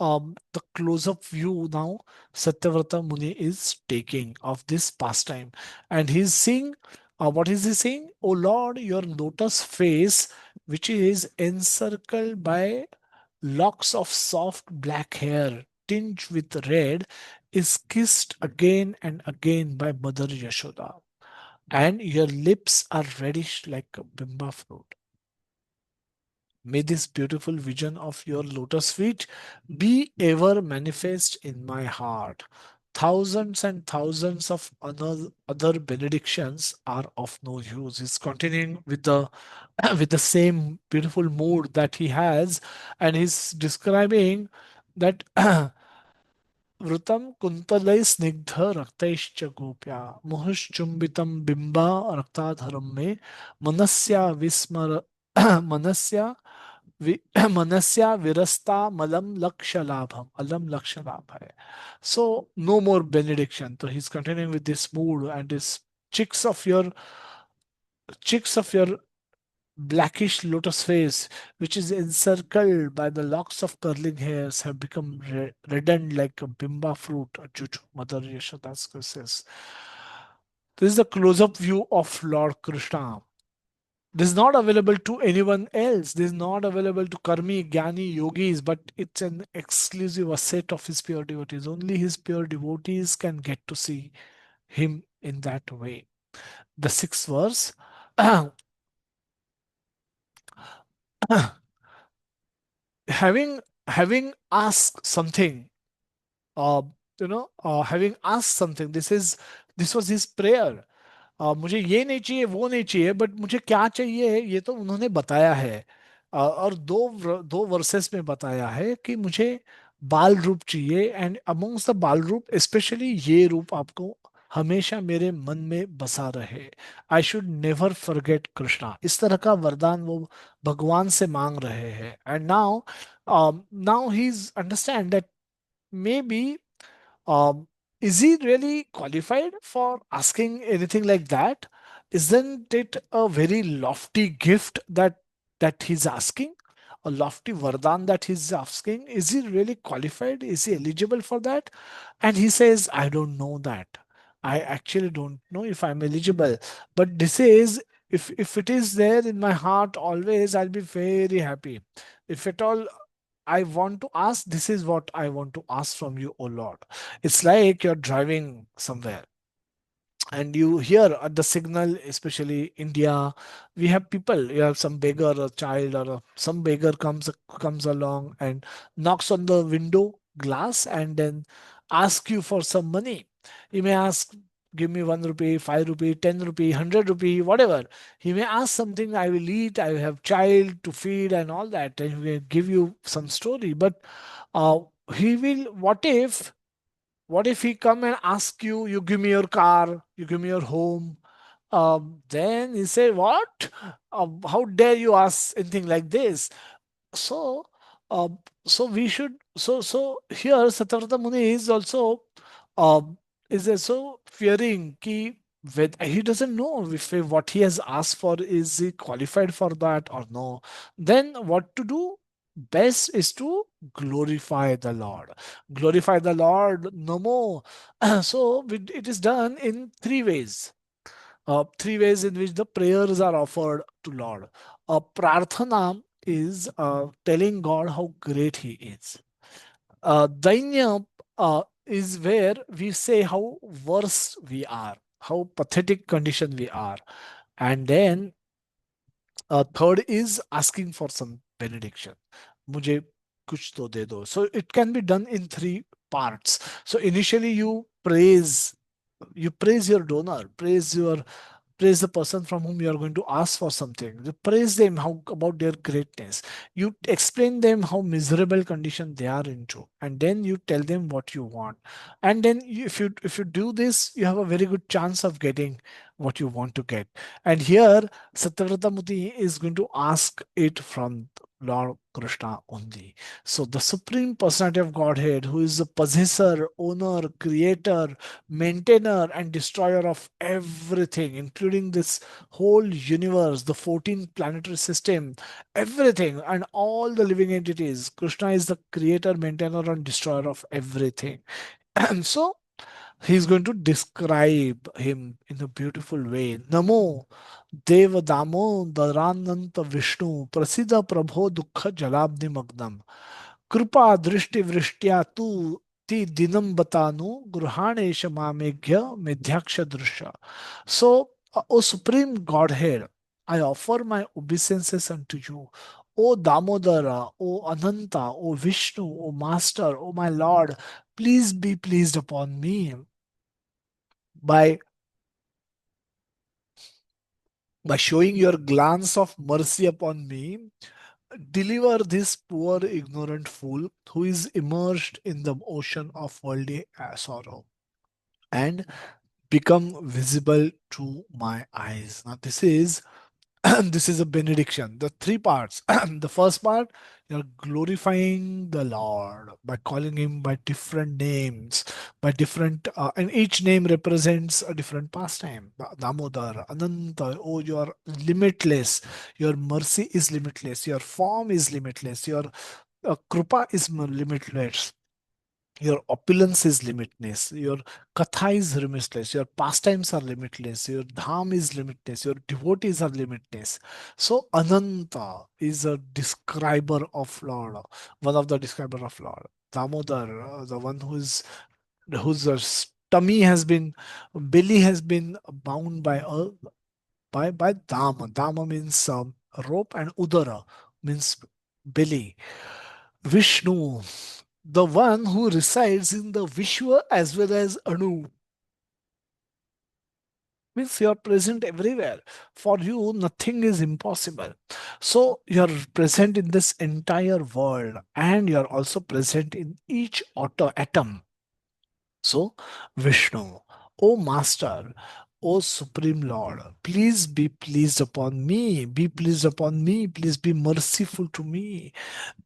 the close-up view now Satyavrata Muni is taking of this pastime, and he's seeing what is he saying? Oh Lord, your lotus face, which is encircled by locks of soft black hair tinged with red, is kissed again and again by Mother Yashoda, and your lips are reddish like a bimba fruit. May this beautiful vision of your lotus feet be ever manifest in my heart. Thousands and thousands of other benedictions are of no use. He's continuing with the with the same beautiful mood that he has, and he's describing that वृतं कुन्तलै स्निग्ध रक्तैश्च गोप्या मुहुश्चुम्बितं बिम्बा रक्ताधरं मे मनस्या विस्मर मनस्या वि, मनस्या विरस्ता मलम लक्ष्य लाभम अलम लक्ष्य लाभ है. So no more benediction. So he's continuing with this mood, and his cheeks of your cheeks of your blackish lotus face, which is encircled by the locks of curling hairs, have become reddened like a bimba fruit. Juju, Mother Yashoda says. This is the close-up view of Lord Krishna. This is not available to anyone else. This is not available to Karmi, Jnani, Yogis, but it's an exclusive asset of his pure devotees. Only his pure devotees can get to see him in that way. The sixth verse. having having asked something, uh, having asked something, this was his prayer. मुझे ये नहीं चाहिए वो नहीं चाहिए, but मुझे क्या चाहिए ये तो उन्होंने बताया है. और दो वर्सेस में बताया है कि मुझे बाल रूप चाहिए, एंड अमोंग्स द बाल रूप स्पेशली ये रूप आपको हमेशा मेरे मन में बसा रहे. I should never forget Krishna. इस तरह का वरदान वो भगवान से मांग रहे हैं. And now he is understand that may be is he really qualified for asking anything like that? Isn't it a very lofty gift that he's asking? A lofty vardhan that he's asking? Is he really qualified? Is he eligible for that? And he says, I don't know that. I actually don't know if I'm eligible. But this is, if it is there in my heart always, I'll be very happy. If at all I want to ask, this is what I want to ask from you, O Lord. It's like you're driving somewhere and you hear at the signal, especially India, we have people, you have some beggar or child, or some beggar comes along and knocks on the window glass and then ask you for some money. He may ask, give me 1 rupee, 5 rupee, 10 rupee, 100 rupee, whatever. He may ask something, I will eat, I have child to feed and all that, and he will give you some story. But uh, he will, what if he come and ask you, you give me your car, you give me your home? Then he say, what? How dare you ask anything like this? So, uh, so we should. So here Satyavrata Muni um, is also fearing ki he doesn't know if what he has asked for is he qualified for that or no. Then what to do? Best is to glorify the Lord. Glorify the Lord no more. So it is done in three ways in which the prayers are offered to Lord. Prarthana is telling God how great He is. Dainya is where we say how worse we are, how pathetic condition we are. And then third is asking for some benediction. मुझे कुछ तो दे दो. So it can be done in three parts. So initially you praise your donor, praise the person from whom you are going to ask for something. You praise them how about their greatness. You explain them how miserable condition they are into, and then you tell them what you want. And then if you do this, you have a very good chance of getting what you want to get. And here, Satyavrata Muni is going to ask it from Lord Krishna only. So, the Supreme Personality of Godhead, who is the possessor, owner, creator, maintainer, and destroyer of everything, including this whole universe, the 14 planetary system, everything, and all the living entities. Krishna is the creator, maintainer, and destroyer of everything. And so, he's going to describe him in a beautiful way. Namo Deva Damo Darananta Vishnu Prasida Prabho Dukha Jalabni Magnam Kripa Drishti Vrishtya Tu Ti Dinam Batanu Gruhanesha Mamegya Medhyaksha Drusha. So, O Supreme Godhead, I offer my obeisances unto you. O Damodara, O Ananta, O Vishnu, O Master, O my Lord, please be pleased upon me by showing your glance of mercy upon me. Deliver this poor ignorant fool who is immersed in the ocean of worldly sorrow and become visible to my eyes. Now this is this is a benediction. The three parts. The first part, you're glorifying the Lord by calling him by different names, by different, and each name represents a different pastime. Damodar, Ananta, oh, you are limitless. Your mercy is limitless. Your form is limitless. Your Krupa is limitless. Your opulence is limitless. Your katha is limitless. Your pastimes are limitless. Your dham is limitless. Your devotees are limitless. So Ananta is a describer of Lord, one of the describer of Lord. Damodar, the one whose tummy has been, belly has been bound by dama. Dama means rope, and udara means belly. Vishnu, the one who resides in the Vishwa as well as Anu. Means you are present everywhere. For you, nothing is impossible. So you are present in this entire world, and you are also present in each atom. So, Vishnu, O Master, O Supreme Lord, please be pleased upon me. Be pleased upon me. Please be merciful to me.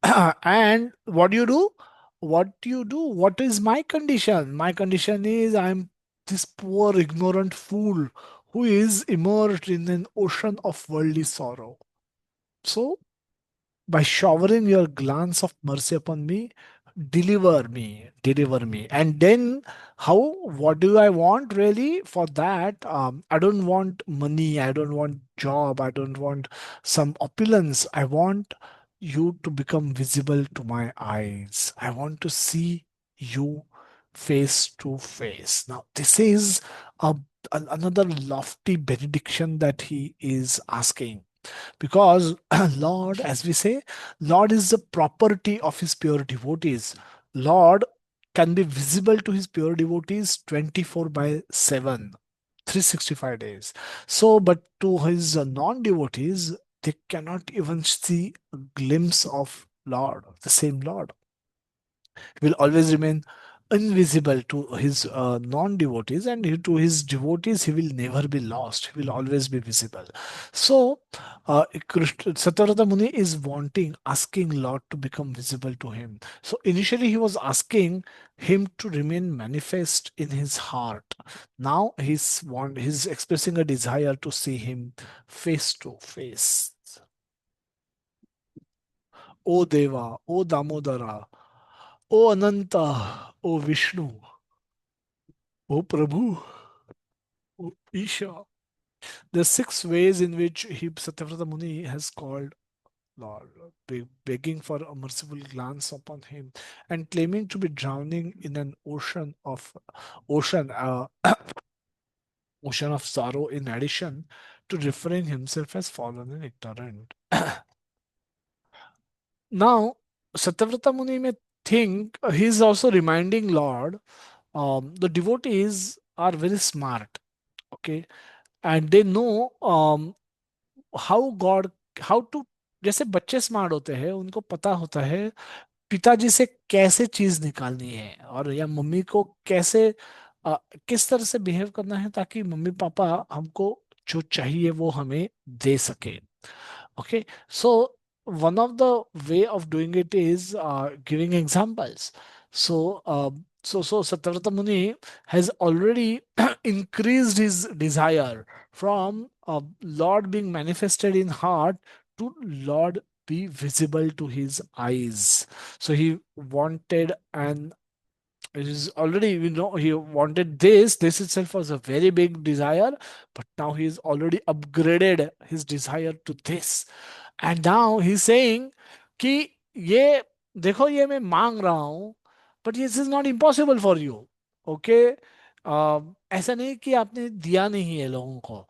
And what do you do? What do you do? What is my condition? My condition is I'm this poor, ignorant fool who is immersed in an ocean of worldly sorrow. So, by showering your glance of mercy upon me, deliver me. And then, how, what do I want really? For that, I don't want money, I don't want job, I don't want some opulence. I want you to become visible to my eyes. I want to see you face to face. Now this is another lofty benediction that he is asking, because Lord, as we say, Lord is the property of his pure devotees. Lord can be visible to his pure devotees 24 by 7, 365 days. So, but to his non-devotees, they cannot even see a glimpse of Lord, the same Lord. He will always remain invisible to his non-devotees, and to his devotees he will never be lost. He will always be visible. So Satyavrata Muni is asking Lord to become visible to him. So initially he was asking him to remain manifest in his heart. Now he's expressing a desire to see him face to face. O Deva, O Damodara, O Ananta, O Vishnu, O Prabhu, O Isha. There are six ways in which Satyavrata Muni has called Lord, begging for a merciful glance upon him, and claiming to be drowning in an ocean, ocean of sorrow. In addition to referring himself as fallen and ignorant. Now, Satyavrata Muni may think he's also reminding Lord, the devotees are very smart, okay, and they know how God, how to, जैसे बच्चे smart होते हैं उनको पता होता है पिताजी से कैसे चीज निकालनी है, और या मम्मी को कैसे किस तरह से बिहेव करना है ताकि मम्मी पापा हमको जो चाहिए वो हमें दे सके. Okay, so one of the way of doing it is giving examples. So Satyvrata Muni has already increased his desire from Lord being manifested in heart to Lord be visible to his eyes. So he wanted an it is already, he wanted this itself was a very big desire, but now he's already upgraded his desire to this. And now he's saying कि ये देखो ये मैं मांग रहा हूं, but this is not impossible for you. Okay, ऐसा नहीं कि आपने दिया नहीं है लोगों को.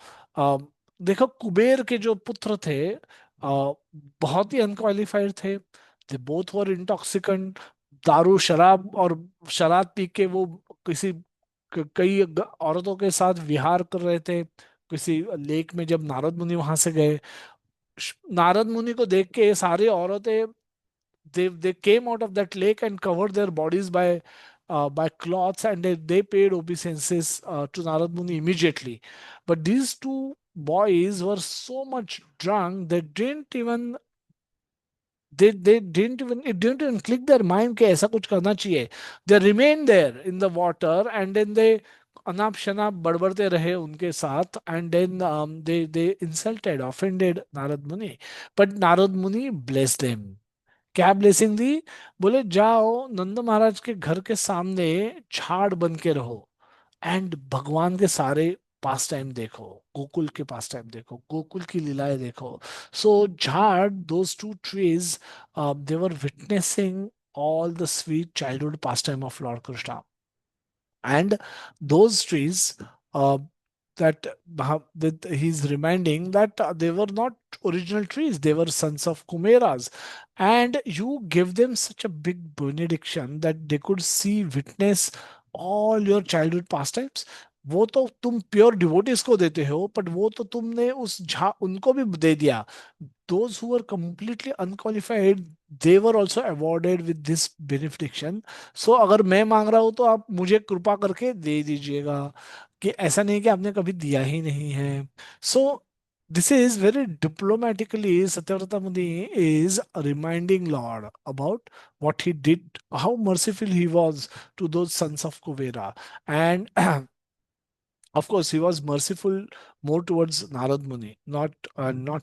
देखो कुबेर के जो पुत्र थे, बहुत ही अनक्वालिफाइड थे. They both were intoxicant. दारू शराब और शराब पी के वो किसी कई औरतों के साथ विहार कर रहे थे किसी लेक में. जब नारद मुनि वहां से गए, नारद मुनि को देख के सारी औरतें, they came out of that lake and covered their bodies by cloths, and they paid obeisances to Narad Muni immediately. But these two boys were so much drunk they didn't even they didn't even it didn't even click their mind कि ऐसा कुछ करना चाहिए. They remained there in the water and then they अनाप शनाप बड़बड़ते रहे उनके साथ. And then they insulted, offended Narad Muni. But Narad Muni blessed them. क्या ब्लेसिंग दी? बोले जाओ नंद महाराज के घर के सामने झाड़ बन के रहो एंड भगवान के सारे पास टाइम देखो, गोकुल के पास टाइम देखो, गोकुल की लीलाएं देखो. सो झाड़, those two trees, they were witnessing all the sweet childhood pastime of Lord Krishna. And those trees, uh, that he's reminding that they were not original trees, they were sons of kumeras. And you give them such a big benediction that they could see, witness all your childhood pastimes. वो तो तुम pure devotees को देते हो, but वो तो तुमने उस उनको भी दे दिया. those who were completely unqualified, they were also awarded with this benediction. So अगर मैं मांग रहा हूं तो आप मुझे कृपा करके दे दीजिएगा, कि ऐसा नहीं कि आपने कभी दिया ही नहीं है. So this is very diplomatically Satyavrata Muni is reminding Lord about what he did, how merciful he was to those sons of Kuvera. And of course, he was merciful more towards Narad Muni, not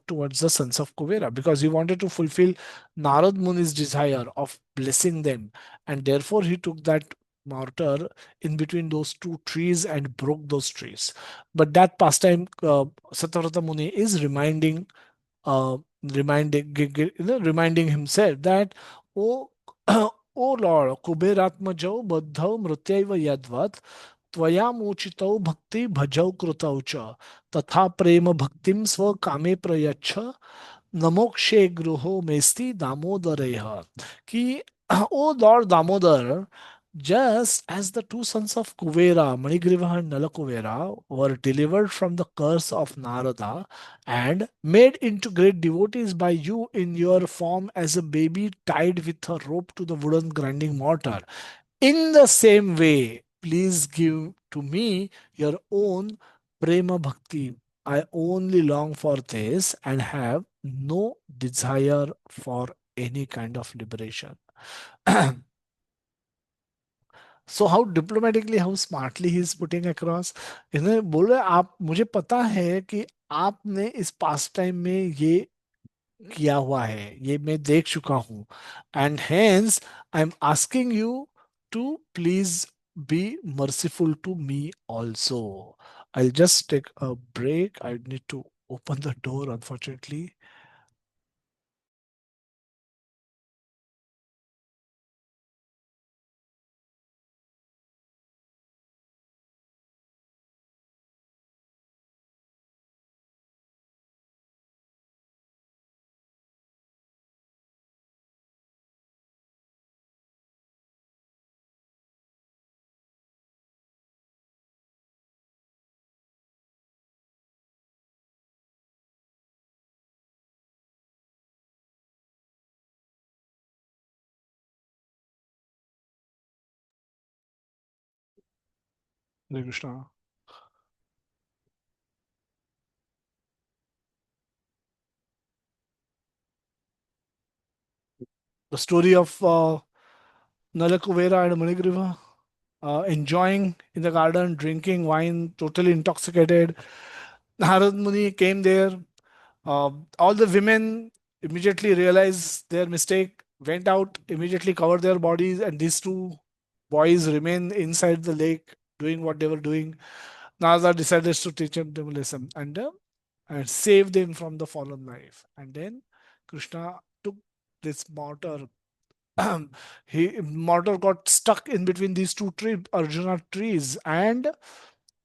towards the sons of Kuvera, because he wanted to fulfill Narad Muni's desire of blessing them, and therefore he took that mortar in between those two trees and broke those trees. But that pastime, Satyavrata Muni is reminding himself that, oh, O Lord, Kuberatmajau Baddhau Mrityaiva Yadvat त्वया मोचितौ भक्ति भजौ कृतौ च तथा प्रेम भक्तिम स्व कामे प्रयच्छ नमोक्षे गृहो मेस्ति दामोदरेह. कि O lord Damodar, just as the two sons of Kuvera, Manigriva and Nalakuvera, were delivered from the curse of Narada and made into great devotees by you in your form as a baby tied with a rope to the wooden grinding mortar, in the same way, please give to me your own prema bhakti. I only long for this and have no desire for any kind of liberation. So how diplomatically, how smartly he is putting across. इन्हें बोल रहे आप, मुझे पता है कि आपने इस पास टाइम में ये किया हुआ है, ये मैं देख चुका हूं. And hence I am asking you to please be merciful to me also. I'll just take a break. I need to open the door, unfortunately. Hare Krishna. The story of Nalakuvera and Manigriva enjoying in the garden, drinking wine, totally intoxicated. Narad Muni came there. All the women immediately realized their mistake, went out, immediately covered their bodies, and these two boys remain inside the lake doing what they were doing. Narada decided to teach them the lesson and save them from the fallen life. And then Krishna took this mortar. Mortar got stuck in between these two Arjuna trees, and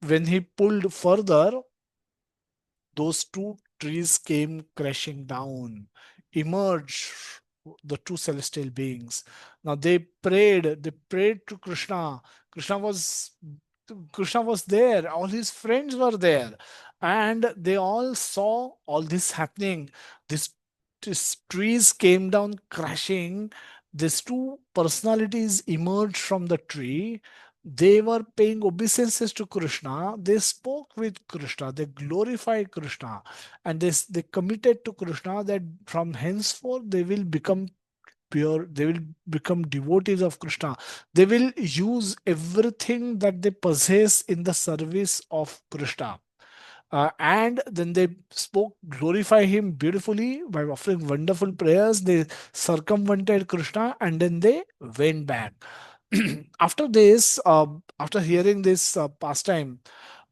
when he pulled further, those two trees came crashing down, emerged the two celestial beings. Now they prayed to Krishna. Krishna was there, all his friends were there, and they all saw all this happening. This, these trees came down crashing. These two personalities emerged from the tree. They were paying obeisances to Krishna. They spoke with Krishna. They glorified Krishna. And they committed to Krishna that from henceforth they will become pure. They will become devotees of Krishna. They will use everything that they possess in the service of Krishna. And then they spoke, glorify him beautifully by offering wonderful prayers. They circumvented Krishna and then they went back. After this, after hearing this pastime,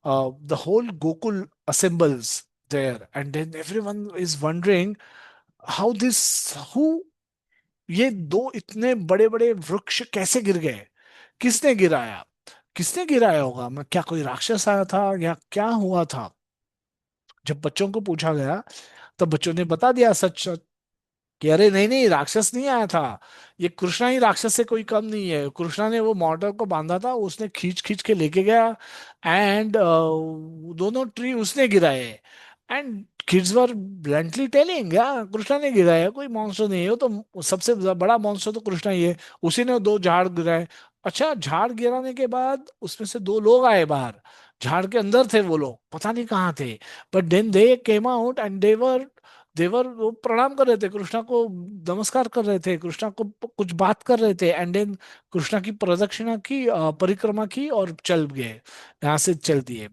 the whole Gokul assembles there, and then everyone is wondering how this, who, ये दो इतने बड़े बड़े वृक्ष कैसे गिर गए, किसने गिराया, किसने गिराया होगा, मैं क्या कोई राक्षस आया था या क्या हुआ था. जब बच्चों को पूछा गया तब बच्चों ने बता दिया सच सच कि अरे नहीं नहीं, राक्षस नहीं आया था, ये कृष्णा ही राक्षस से कोई कम नहीं है. कृष्णा ने वो मॉर्टर को बांधा था, उसने खींच खींच के लेके गया, एंड दोनों ट्री उसने गिराए. And kids were bluntly telling, या कृष्णा ने गिराया, कोई मॉन्स्टर नहीं है, वो तो सबसे बड़ा मॉन्स्टर तो कृष्णा ही है, उसी ने दो झाड़ गिराए. अच्छा, झाड़ गिराने के बाद उसमें से दो लोग आए बाहर, झाड़ के अंदर थे वो लोग, पता नहीं कहाँ थे, but then they came out and देवर वो प्रणाम कर रहे थे कृष्णा को, नमस्कार कर रहे थे कृष्णा को, कुछ बात कर रहे थे, एंड देन कृष्णा की प्रदक्षिणा की, परिक्रमा की और चल गए, यहाँ से चल दिए.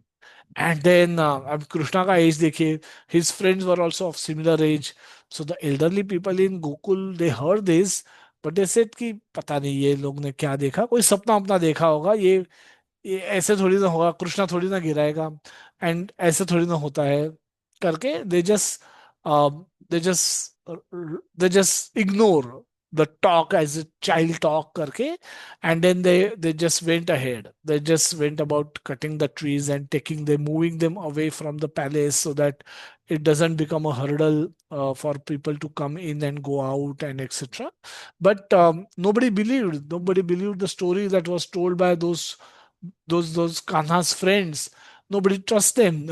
एंड देन अब कृष्णा का एज देखिए, his friends were also of similar age. So the elderly people in Gokul they heard this, but they said कि पता नहीं ये लोग ने क्या देखा, कोई सपना अपना देखा होगा, ये ऐसे थोड़ी ना होगा, कृष्णा थोड़ी ना गिराएगा, एंड ऐसे थोड़ी ना होता है करके they just they just ignore the talk as a child talk करके, and then they just went ahead, they just went about cutting the trees and taking them, moving them away from the palace so that it doesn't become a hurdle for people to come in and go out and etc. But nobody believed the story that was told by those Kanha's friends. Nobody trusts them.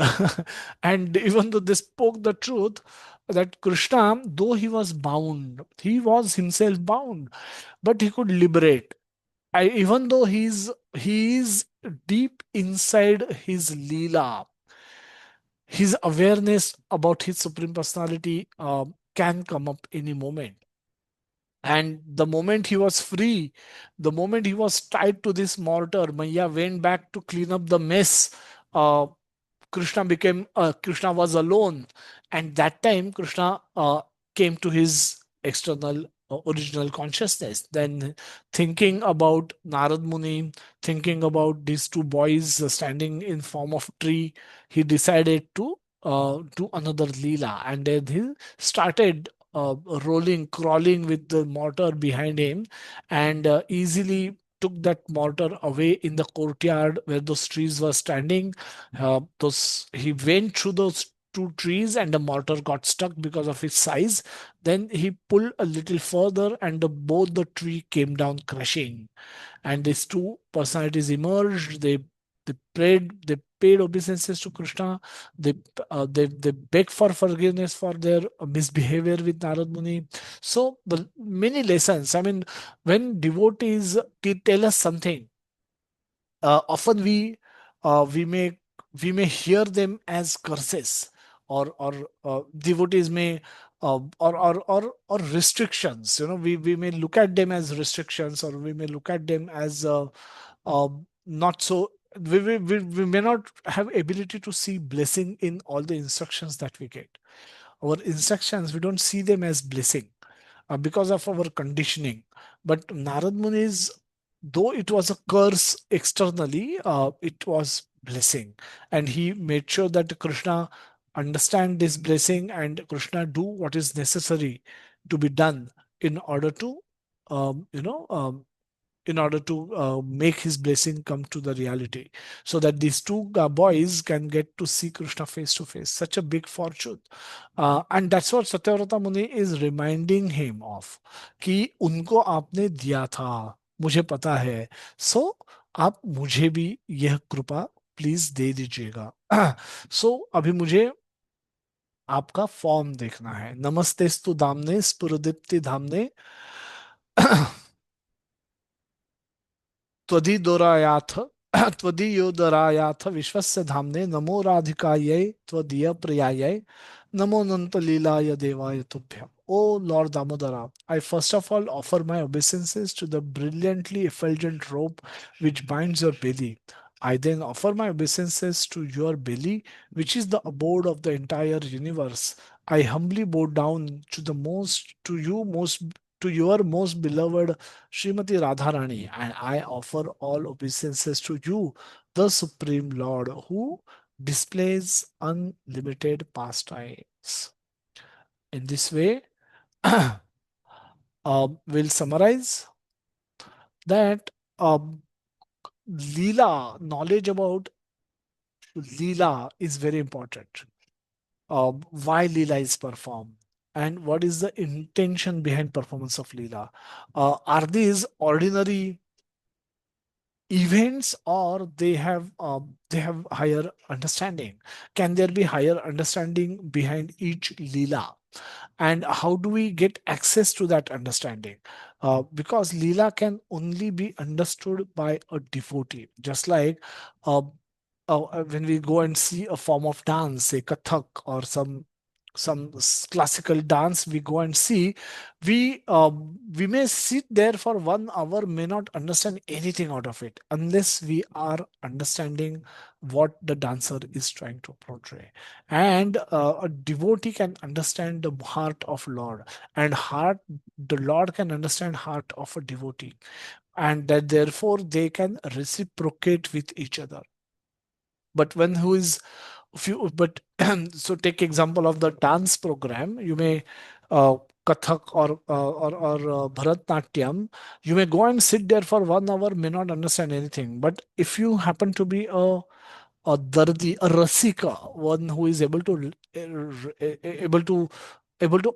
And even though they spoke the truth, that Krishna, though he was bound, he was himself bound, but he could liberate. Even though he is deep inside his Lila, his awareness about his supreme personality can come up any moment. And the moment he was free, the moment he was tied to this mortar, Maya went back to clean up the mess. Uh, Krishna was alone, and that time Krishna came to his external original consciousness. Then thinking about Narad Muni, thinking about these two boys standing in form of tree, he decided to do another Leela, and then he started rolling, crawling with the mortar behind him, and easily took that mortar away in the courtyard where those trees were standing. Those He went through those two trees, and the mortar got stuck because of its size. Then he pulled a little further, and both the tree came down crushing, and these two personalities emerged. They paid obeisances to Krishna. They begged for forgiveness for their misbehavior with Narad Muni. So the many lessons. I mean, when devotees tell us something, often we we may hear them as curses, or devotees may or restrictions. We may look at them as restrictions, or we may look at them as uh, not so. We may not have ability to see blessing in all the instructions that we get. Our instructions, we don't see them as blessing because of our conditioning. But Narad Muni's, though it was a curse externally, it was blessing, and he made sure that Krishna understand this blessing, and Krishna do what is necessary to be done in order to, um, you know, um, make his blessing come to the reality, so that these two boys can get to see Krishna face to face. Such a big fortune. And that's what Satyavrata Muni is reminding him of, कि उनको आपने दिया था, मुझे पता है, सो आप मुझे भी यह कृपा प्लीज दे दीजिएगा. सो अभी मुझे आपका फॉर्म देखना है. नमस्तेस्तु दामने स्फुरदीप्ति धामने त्वदीदोरायाथ त्वदीयोदरायाथ विश्वस्य धामने नमो राधिकायै त्वदीय प्रियायै नमो नंत लीलाय देवाय तुभ्यम. O Lord Damodara, I first of all offer my obeisances to the brilliantly effulgent robe which binds your belly. I then offer my obeisances to your belly, which is the abode of the entire universe. I humbly bow down to you most to your most beloved Srimati Radharani, and I offer all obeisances to you, the Supreme Lord, who displays unlimited pastimes. In this way, we'll summarize that Lila, knowledge about Lila is very important. Why Lila is performed, and what is the intention behind performance of Lila. Are these ordinary events, or they have higher understanding? Can there be higher understanding behind each Leela? And how do we get access to that understanding? Because Leela can only be understood by a devotee, just like uh, when we go and see a form of dance, say Kathak or some classical dance, we go and see, we may sit there for 1 hour, may not understand anything out of it unless we are understanding what the dancer is trying to portray. And a devotee can understand the heart of Lord, and heart the Lord can understand heart of a devotee, and that therefore they can reciprocate with each other. But when who is few but so take example of the dance program. You may Kathak or Bharatnatyam, you may go and sit there for 1 hour, may not understand anything. But if you happen to be a dardi, a rasika, one who is able to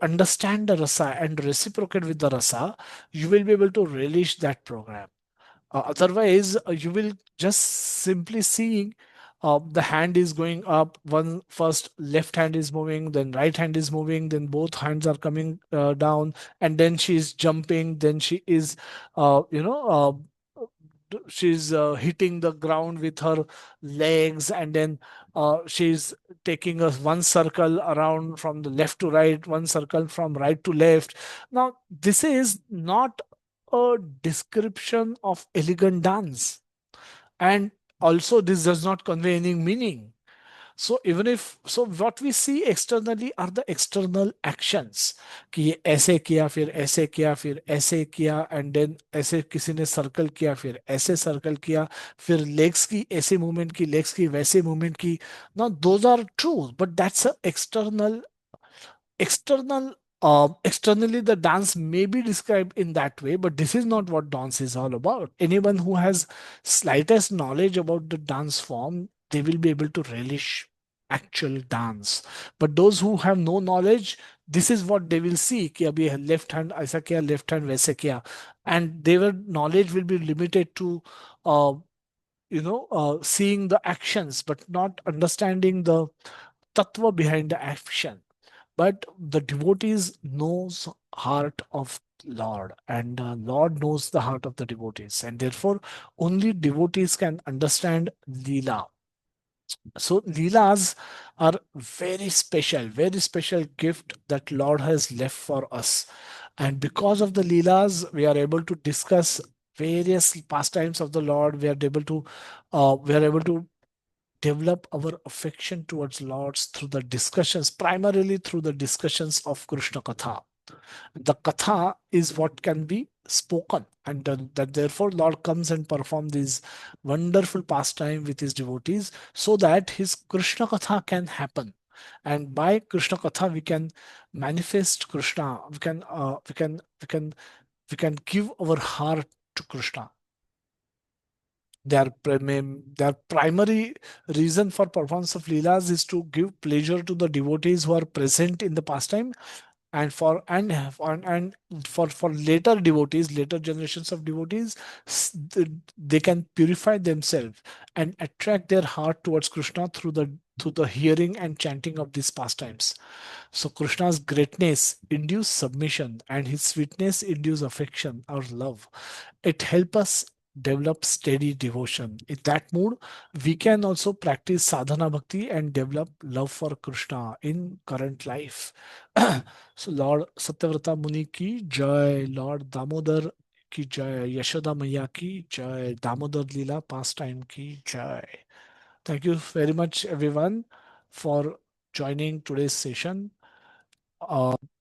understand the rasa and reciprocate with the rasa, you will be able to relish that program. Otherwise, you will just simply seeing the hand is going up. One first left hand is moving, then right hand is moving, then both hands are coming down, and then she is jumping. Then she is, she's hitting the ground with her legs, and then she's taking a one circle around from the left to right, one circle from right to left. Now, this is not a description of elegant dance, and also this does not convey any meaning. So even if, so what we see externally are the external actions, कि ये ऐसे किया, फिर ऐसे किया, फिर ऐसे किया, and then ऐसे किसी ने सर्कल किया, फिर ऐसे सर्कल किया, फिर legs की ऐसे movement की, legs की वैसे movement की. Now those are true, but that's a externally the dance may be described in that way, but this is not what dance is all about. Anyone who has slightest knowledge about the dance form, they will be able to relish actual dance. But those who have no knowledge, this is what they will see, कि अभी left hand ऐसा किया, left hand वैसे किया, and their knowledge will be limited to uh, seeing the actions but not understanding the tattva behind the action. But the devotees knows heart of Lord, and Lord knows the heart of the devotees, and therefore only devotees can understand Leela. So Leelas are very special gift that Lord has left for us. And because of the Leelas, we are able to discuss various pastimes of the Lord. We are able to develop our affection towards Lords through the discussions, primarily through the discussions of Krishna Katha. The Katha is what can be spoken, and that therefore Lord comes and perform these wonderful pastime with his devotees, so that his Krishna Katha can happen. And by Krishna Katha, we can manifest Krishna. We can give our heart to Krishna. Their primary reason for performance of Leelas is to give pleasure to the devotees who are present in the pastime, and for later devotees, later generations of devotees, they can purify themselves and attract their heart towards Krishna through the hearing and chanting of these pastimes. So Krishna's greatness induces submission, and his sweetness induces affection or love. It helps us develop steady devotion. In that mood, we can also practice sadhana bhakti and develop love for Krishna in current life. So Lord Satyavrata Muni ki jai, Lord Damodar ki jai, Yashoda Maya ki jai, Damodar Lila pastime ki jai. Thank you very much, everyone, for joining today's session.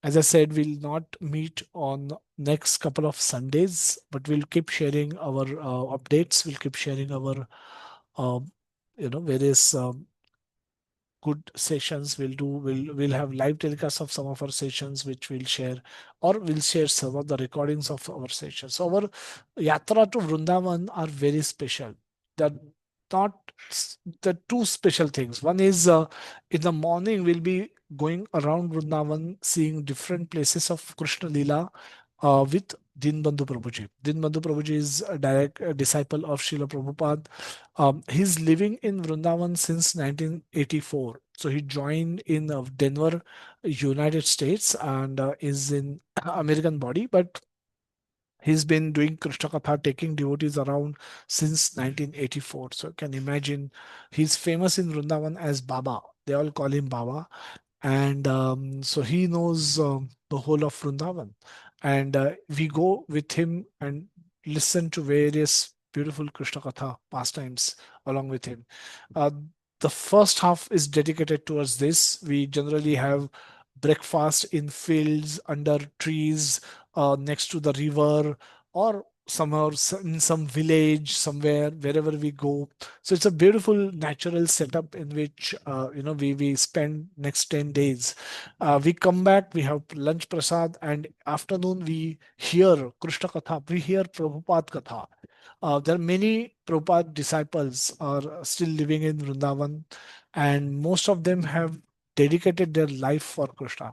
As I said, we'll not meet on next couple of Sundays, but we'll keep sharing our updates. We'll keep sharing our, um, various good sessions. We'll have live telecasts of some of our sessions, which we'll share, or we'll share some of the recordings of our sessions. So our yatra to Vrindavan are very special. They're not the two special things. One is in the morning we'll be going around Vrindavan, seeing different places of Krishna Lila with Dinbandhu Prabhuji. Dinbandhu Prabhuji is a direct disciple of Srila Prabhupada. He's living in Vrindavan since 1984. So he joined in Denver, United States, and is in American body, but he's been doing Krishna Katha, taking devotees around since 1984. So you can imagine he's famous in Vrindavan as Baba. They all call him Baba, and so he knows the whole of Vrindavan, and we go with him and listen to various beautiful Krishna Katha pastimes along with him. Uh, the first half is dedicated towards this. We generally have breakfast in fields, under trees, next to the river, or somehow in some village somewhere, wherever we go. So it's a beautiful natural setup in which we spend next 10 days. We come back, we have lunch prasad, and afternoon we hear Krishna Katha, we hear Prabhupada Katha. There are many Prabhupada disciples are still living in Vrindavan, and most of them have dedicated their life for Krishna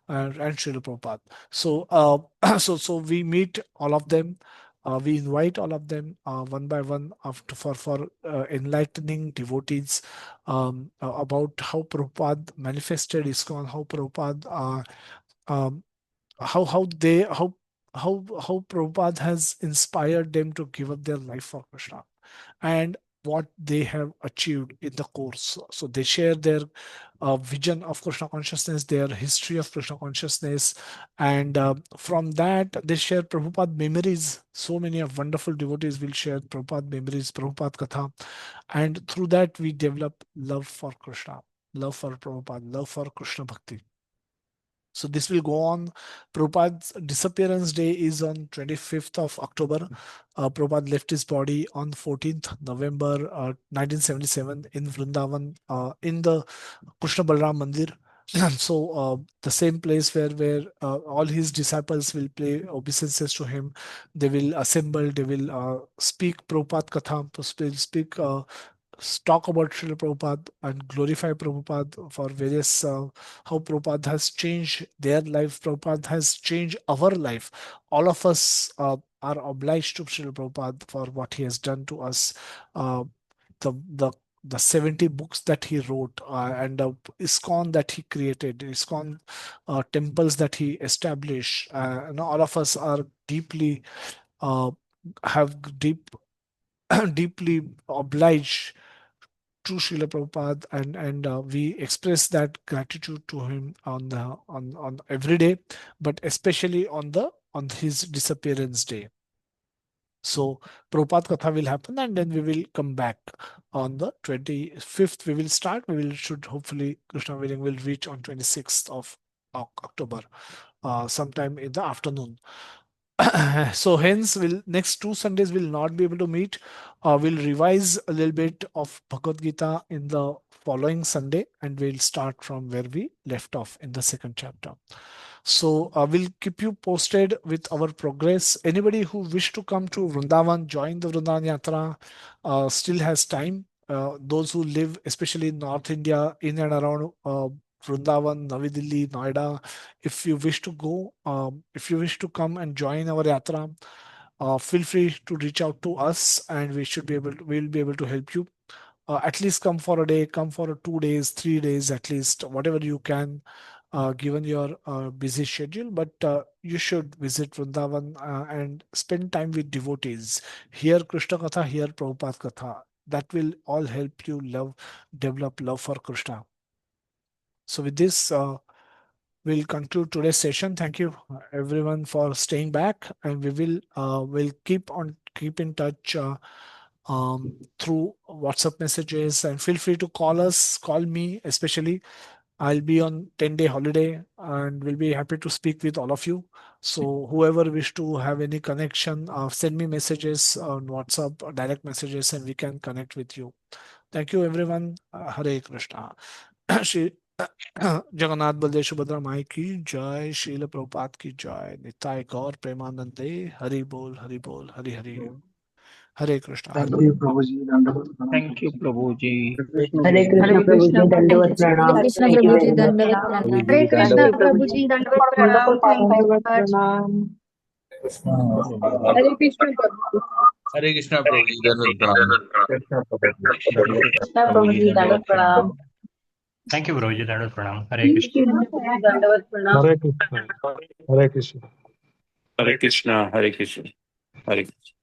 and Srila Prabhupada. So, so we meet all of them. We invite all of them one by one after for enlightening devotees about how Prabhupada manifested ISKCON, how Prabhupada um, how they how Prabhupada has inspired them to give up their life for Krishna, and what they have achieved in the course. So they share their vision of Krishna consciousness, their history of Krishna consciousness, and from that they share Prabhupada memories. So many of wonderful devotees will share Prabhupada memories, Prabhupada Katha, and through that we develop love for Krishna, love for Prabhupada, love for Krishna Bhakti. So this will go on. Prabhupada's disappearance day is on 25th of October. Prabhupada left his body on 14th November 1977 in Vrindavan, in the Krishna Balram Mandir. So the same place where all his disciples will pay obeisances to him. They will assemble. They will speak Prabhupada Katha, speak talk about Srila Prabhupada and glorify Prabhupada for various how Prabhupada has changed their life. Prabhupada has changed our life. All of us are obliged to Srila Prabhupada for what he has done to us. Uh, the the 70 books that he wrote and ISKCON that he created, ISKCON temples that he established. All of us are deeply uh, have deeply obliged to Srila Prabhupada, and we express that gratitude to him on every day, but especially on his disappearance day. So Prabhupada Katha will happen, and then we will come back on the 25th. We will start. We will should hopefully Krishna willing will reach on 26th of October, sometime in the afternoon. So hence will next 2 Sundays will not be able to meet. We'll revise a little bit of Bhagavad Gita in the following Sunday, and we'll start from where we left off in the second chapter. So we'll keep you posted with our progress. Anybody who wish to come to Vrindavan, join the Vrindavan Yatra, still has time. Those who live, especially in North India, in and around Vrindavan, Navi Delhi, Noida, if you wish to go, if you wish to come and join our yatra, feel free to reach out to us, and we'll be able to help you. At least come for a day, come for 2 days, 3 days, at least whatever you can, given your busy schedule. But you should visit Vrindavan and spend time with devotees. Hear Krishna Katha, hear Prabhupada Katha. That will all help you develop love for Krishna. So with this, we'll conclude today's session. Thank you everyone for staying back, and will keep in touch through WhatsApp messages, and feel free to call me especially. I'll be on 10-day holiday, and will be happy to speak with all of you. So whoever wish to have any connection, send me messages on WhatsApp or direct messages, and we can connect with you. Thank you everyone. Hare Krishna. Shri Jagannath Baldev Subhadra माई की जय, शील प्रभुपाद की जय, निताय गौर प्रेमानंदे, हरि बोल हरि बोल, हरि हरि। हरे Krishna Thank Hare you, Prabhuji. Dandavat pranam, Thank you, Prabhuji. Prabhuji. Hare Krishna, Hare Prabhuji. Krishna, Dandavat Prabhuji. pranam. Hare Krishna Thank you Prabhuji, very much. Dandavat Pranam. Hare Krishna Dandavat. Prabhuji, Dandavat Pranam. Thank you very much. Hare Krishna, Prabhuji. Hare Krishna Prabhuji, Dandavat Pranam. Krishna, Prabhuji. Dandavat. Krishna Prabhuji, Dandavat Pranam. Thank you, Prabhuji. Dandavat Pranam. Hare Hare Krishna. Krishna Prabhuji, Dandavat Pranam. Hare Krishna. Hare Krishna. Hare Krishna, Hare Krishna, Hare Krishna.